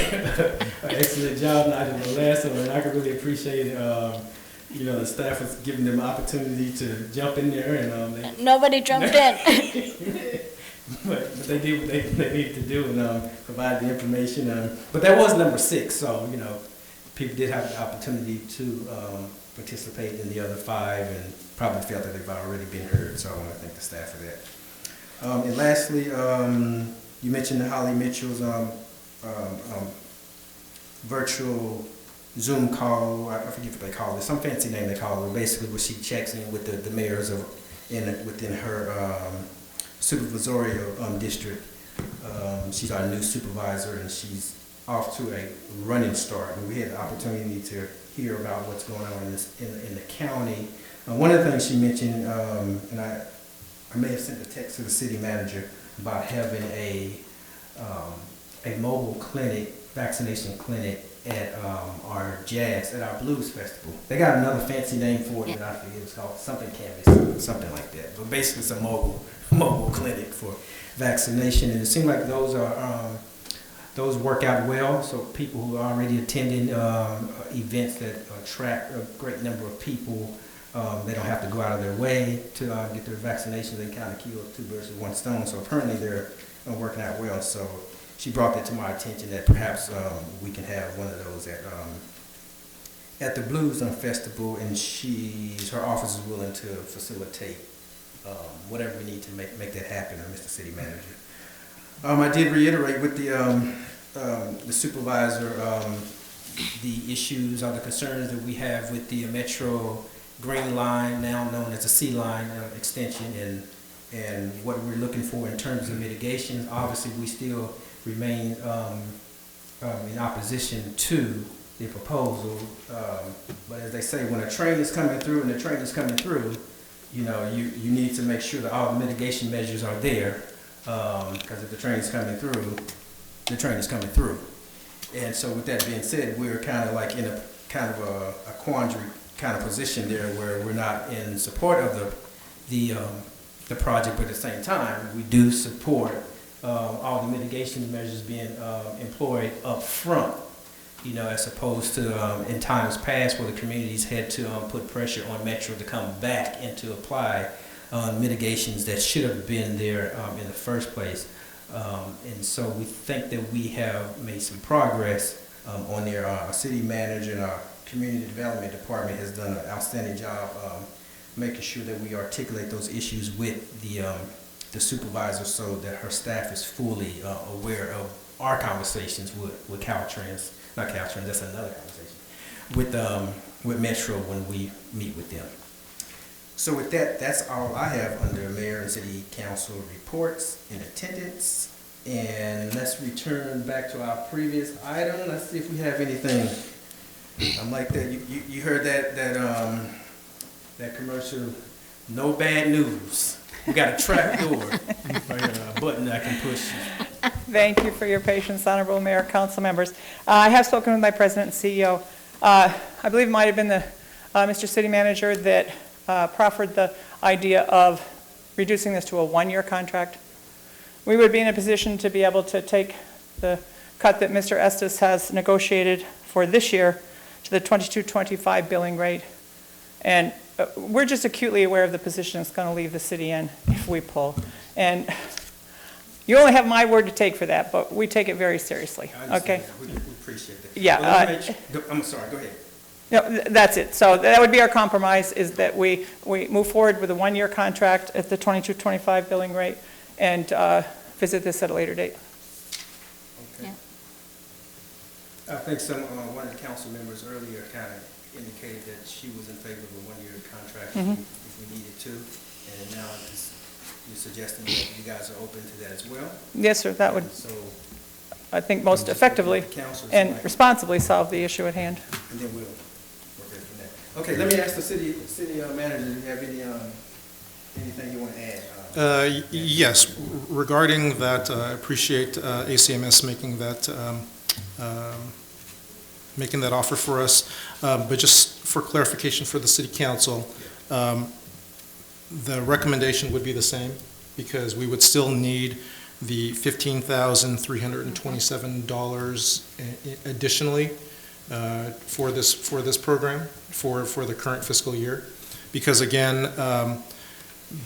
excellent job, not in the last one, and I could really appreciate the staff was giving them opportunity to jump in there, and
Nobody jumped in.
but they did what they needed to do and provide the information. But that was number 6, so people did have the opportunity to participate in the other 5 and probably felt that they've already been heard, so I want to thank the staff for that. And lastly, you mentioned Holly Mitchell's virtual Zoom call. I forget what they call it, some fancy name they call it, basically where she checks in with the mayors within her supervisorial district. She's our new supervisor, and she's off to a running start. And we had the opportunity to hear about what's going on in the county. One of the things she mentioned, and I may have sent a text to the city manager about having a mobile clinic, vaccination clinic at our jazz, at our blues festival. They got another fancy name for it, but I forget, it's called something canvas, something like that. But basically it's a mobile clinic for vaccination, and it seems like those work out well. So people who are already attending events that attract a great number of people, they don't have to go out of their way to get their vaccination. They kind of kill 2 birds with 1 stone. So apparently they're working out well. So she brought that to my attention that perhaps we can have one of those at the Blues Festival, and her office is willing to facilitate whatever we need to make that happen, Mr. City Manager. I did reiterate with the supervisor the issues or the concerns that we have with the Metro Green Line, now known as the C Line extension, and what we're looking for in terms of mitigation. Obviously, we still remain in opposition to the proposal, but as they say, when a train is coming through and the train is coming through, you need to make sure that all the mitigation measures are there, because if the train is coming through, the train is coming through. And so with that being said, we're kind of like in a kind of a quandary kind of position there, where we're not in support of the project, but at the same time, we do support all the mitigation measures being employed up front, as opposed to in times past where the communities had to put pressure on Metro to come back and to apply mitigations that should have been there in the first place. And so we think that we have made some progress on there. Our city manager and our community development department has done an outstanding job making sure that we articulate those issues with the supervisor, so that her staff is fully aware of our conversations with Caltrans, not Caltrans, that's another conversation, with Metro when we meet with them. So with that, that's all I have under Mayor and City Council reports and attendance. And let's return back to our previous item. Let's see if we have anything. I'm like that. You heard that commercial. No bad news. We got a trap door, a button I can push.
Thank you for your patience, Honorable Mayor, council members. I have spoken with my president and CEO. I believe it might have been the Mr. City Manager that proffered the idea of reducing this to a 1-year contract. We would be in a position to be able to take the cut that Mr. Estes has negotiated for this year to the 22-25 billing rate. And we're just acutely aware of the position it's going to leave the city in if we pull. And you only have my word to take for that, but we take it very seriously. Okay?
We appreciate that.
Yeah.
I'm sorry, go ahead.
No, that's it. So that would be our compromise, is that we move forward with a 1-year contract at the 22-25 billing rate and visit this at a later date.
Okay. I think one of the council members earlier kind of indicated that she was in favor of a 1-year contract if we needed to, and now you're suggesting that you guys are open to that as well?
Yes, sir. That would,
so,
I think, most effectively and responsibly solve the issue at hand.
And then we'll work it from there. Okay, let me ask the city manager, do you have anything you want to add?
Yes, regarding that, I appreciate ACMS making that offer for us, but just for clarification for the city council, the recommendation would be the same, because we would still need the $15,327 additionally for this program for the current fiscal year, because again,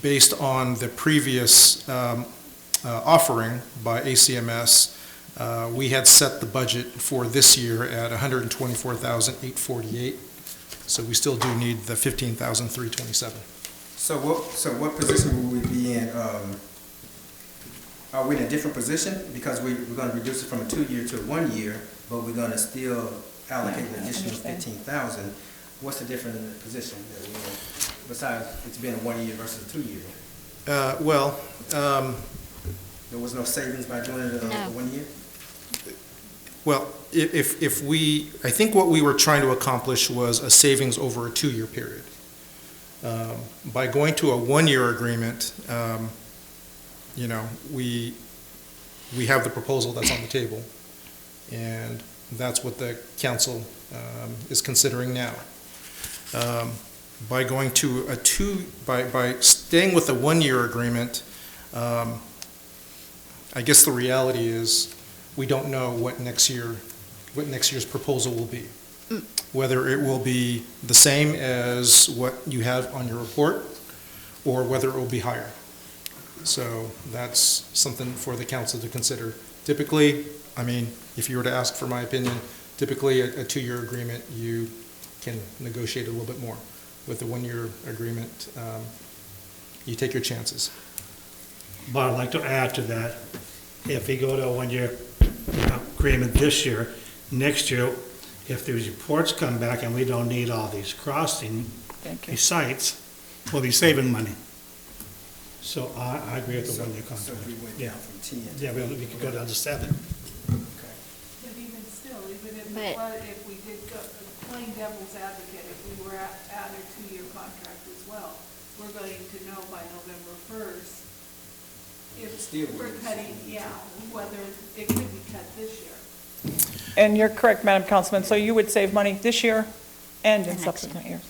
based on the previous offering by ACMS, we had set the budget for this year at $124,848. So we still do need the 15,327.
So what position will we be in? Are we in a different position? Because we're gonna reduce it from a 2-year to a 1 year, but we're gonna still allocate an additional 15,000. What's the difference in the position that we're in, besides it's being a 1 year versus a 2 year? There was no savings by doing it in a 1 year?
Well, if we, I think what we were trying to accomplish was a savings over a 2-year period. By going to a 1-year agreement, you know, we have the proposal that's on the table, and that's what the council is considering now. By going to by staying with the 1-year agreement, I guess the reality is we don't know what next year's proposal will be. Whether it will be the same as what you have on your report, or whether it will be higher. So that's something for the council to consider. Typically, I mean, if you were to ask for my opinion, typically a 2-year agreement, you can negotiate a little bit more. With a 1-year agreement, you take your chances.
But I'd like to add to that, if we go to a 1-year agreement this year, next year, if these reports come back and we don't need all these crossing, these sites, we'll be saving money. So I agree with the 1-year contract.
So we went
Yeah.
down from 10.
Yeah, we could go down to 7.
But even still, even if we did go, playing devil's advocate, if we were at a 2-year contract as well, we're going to know by November 1st if we're cutting, whether it could be cut this year.
And you're correct, Madam Councilman, so you would save money this year and in subsequent years.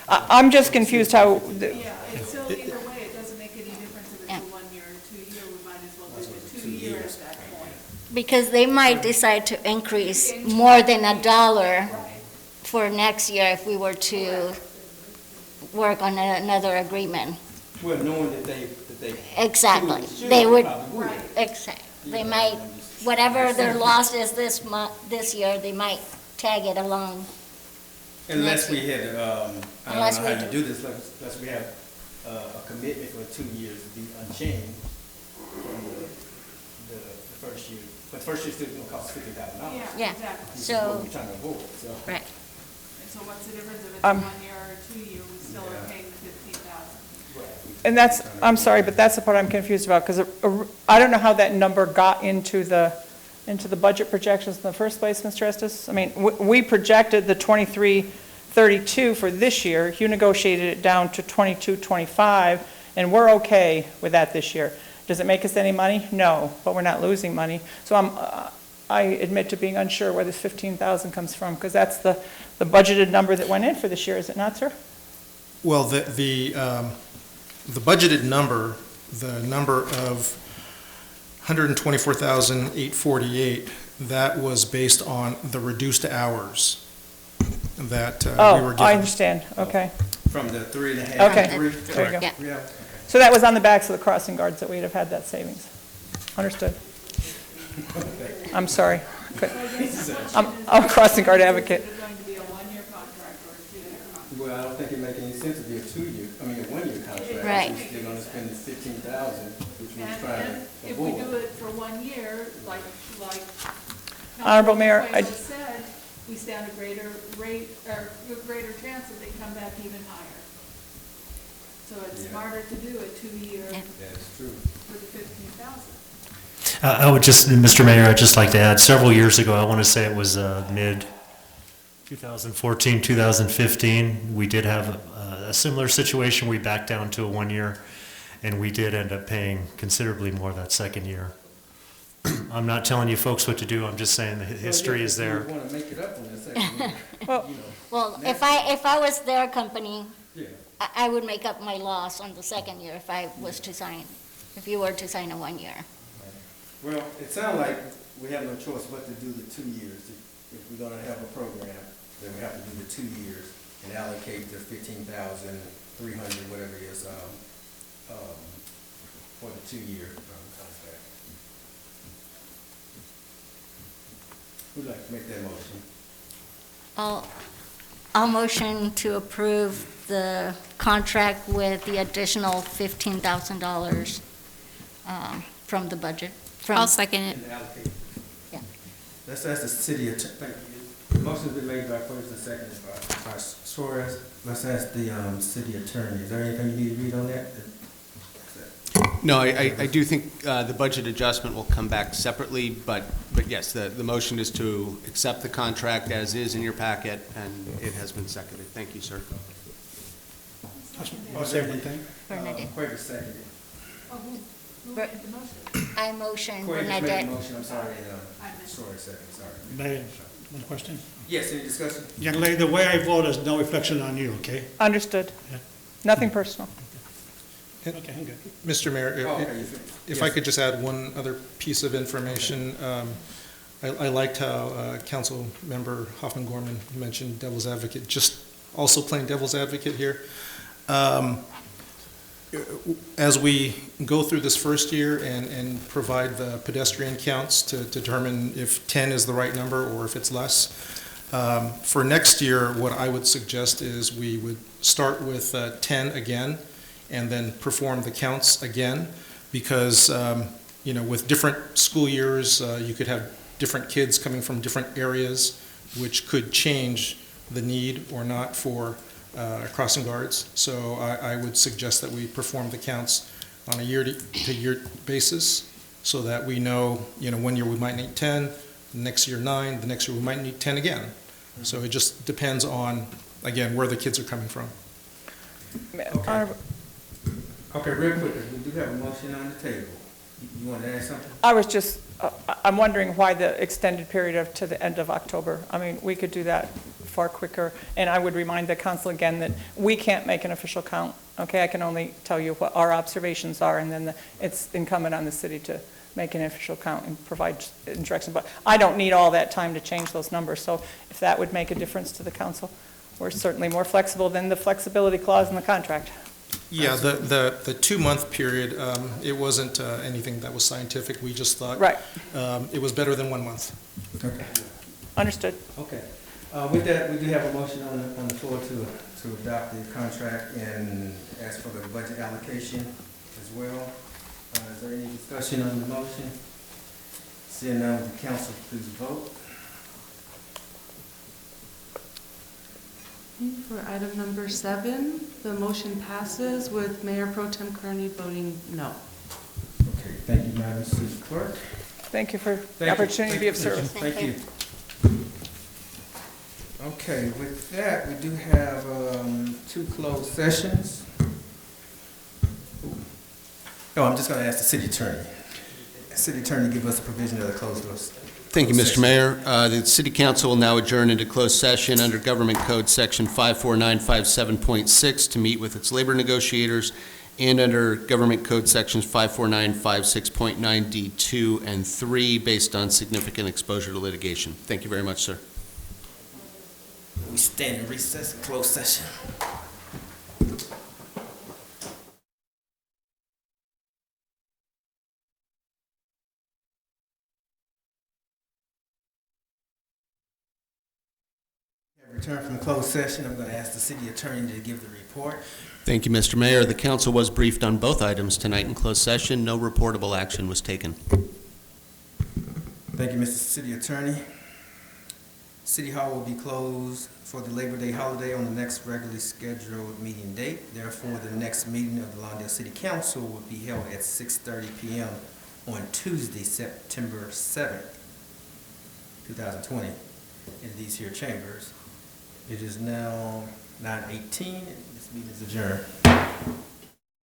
I'm just confused how.
Yeah, it's still either way, it doesn't make any difference if it's a 1 year or 2 year, we might as well do the 2 years at that point.
Because they might decide to increase more than $1 for next year if we were to work on another agreement.
Well, knowing that they
Exactly. They would, exactly. They might, whatever their loss is this year, they might tag it along.
Unless we had, I don't
Unless
know how
we
you do this, unless we have a commitment for 2 years to be unchanged from the first year. But the first year's still gonna cost $50,000.
Yeah,
exactly.
Which is
So-
what we're trying to avoid, so.
Right.
And so what's the difference if it's a 1 year or a 2 year, we still are paying the 15,000?
And that's, I'm sorry, but that's the part I'm confused about, because I don't know how that number got into the budget projections in the first place, Mr. Estes. I mean, we projected the 2332 for this year. You negotiated it down to 2225, and we're okay with that this year. Does it make us any money? No, but we're not losing money. So I admit to being unsure where this 15,000 comes from, because that's the budgeted number that went in for this year, is it not, sir?
Well, the budgeted number, the number of 124,848, that was based on the reduced hours that we were given.
I understand, okay.
From the 3.5.
Okay,
Three?
there you go.
Yeah.
So that was on the backs of the crossing guards that we'd have had that savings. Understood. I'm sorry. I'm a crossing guard advocate.
Is it going to be a 1 year contract or a 2 year contract?
Well, I don't think it makes any sense to be a 2-year, I mean, a 1-year contract.
Right.
We're still gonna spend the 15,000, which we're
And
trying to
if we do
avoid.
it for 1 year, like
Honorable Mayor,
Councilman Cueto said, we stand a greater rate, or a greater chance that they come back even higher. So it's smarter to do a 2 year
That's true.
for the 15,000.
I would just, Mr. Mayor, I'd just like to add, several years ago, I want to say it was mid-2014, 2015, we did have a similar situation. We backed down to a 1 year, and we did end up paying considerably more that second year. I'm not telling you folks what to do, I'm just saying the history is there.
We want to make it up on the second year.
Well, if I was their company,
Yeah.
I would make up my loss on the second year if if you were to sign a 1 year.
Well, it sounds like we have no choice but to do the 2 years. If we're gonna have a program, then we have to do the 2 years and allocate the 15,300, whatever it is, for the 2-year contract. Who'd like to make that motion?
I'll motion to approve the contract with the additional $15,000 from the budget.
I'll second it.
Yeah.
Let's ask the city attorney, thank you. The motion's been made by first and seconded by Suarez. Let's ask the city attorney. Is there anything you need to read on that?
No, I do think the budget adjustment will come back separately, but yes, the motion is to accept the contract as is in your packet, and it has been seconded. Thank you, sir.
I'll say one thing.
Bernadette.
Quaver seconded.
I motion
Quaver made the
Bernadette.
motion, I'm sorry, Suarez seconded, sorry.
May- One question?
Yes, any discussion?
Young lady, the way I vote is no reflection on you, okay?
Understood.
Yeah.
Nothing personal.
Okay, I'm good.
Mr. Mayor,
Oh, okay,
if I
yes.
could just add one other piece of information. I liked how Council Member Hofmann-Gorman mentioned devil's advocate, just also playing devil's advocate here. As we go through this first year and provide the pedestrian counts to determine if 10 is the right number or if it's less, for next year, what I would suggest is we would start with 10 again and then perform the counts again, because with different school years, you could have different kids coming from different areas, which could change the need or not for crossing guards. So I would suggest that we perform the counts on a year-to-year basis, so that we know, one year we might need 10, the next year 9, the next year we might need 10 again. So it just depends on, again, where the kids are coming from.
Okay, real quick, we do have a motion on the table. You want to add something?
I was just, I'm wondering why the extended period to the end of October. I mean, we could do that far quicker. And I would remind the council again that we can't make an official count, okay? I can only tell you what our observations are, and then it's incumbent on the city to make an official count and provide instruction. But I don't need all that time to change those numbers, so if that would make a difference to the council, we're certainly more flexible than the flexibility clause in the contract.
Yeah, the 2-month period, it wasn't anything that was scientific. We just thought
Right.
It was better than 1 month.
Okay.
Understood.
Okay. With that, we do have a motion on the floor to adopt the contract and ask for the budget allocation as well. Is there any discussion on the motion? Seeing none, the council, please vote.
For item number 7, the motion passes with Mayor Pro Tem Kearney voting no.
Okay, thank you, Madam City Clerk.
Thank you for the opportunity to be of service.
Thank you. Okay, with that, we do have 2 closed sessions. Oh, I'm just going to ask the city attorney. City attorney, give us a provision of the closed session.
Thank you, Mr. Mayor. The City Council will now adjourn into closed session under Government Code Section 54957.6 to meet with its labor negotiators, and under Government Code Sections 54956.9D2 and 3 based on significant exposure to litigation. Thank you very much, sir.
We stand in recess, closed session. Return from closed session. I'm going to ask the city attorney to give the report.
Thank you, Mr. Mayor. The council was briefed on both items tonight in closed session. No reportable action was taken.
Thank you, Mr. City Attorney. City Hall will be closed for the Labor Day holiday on the next regularly scheduled meeting date. Therefore, the next meeting of the Lawndale City Council will be held at 6:30 p.m. on Tuesday, September 7th, 2020, in these here chambers. It is now 9:18. This meeting is adjourned.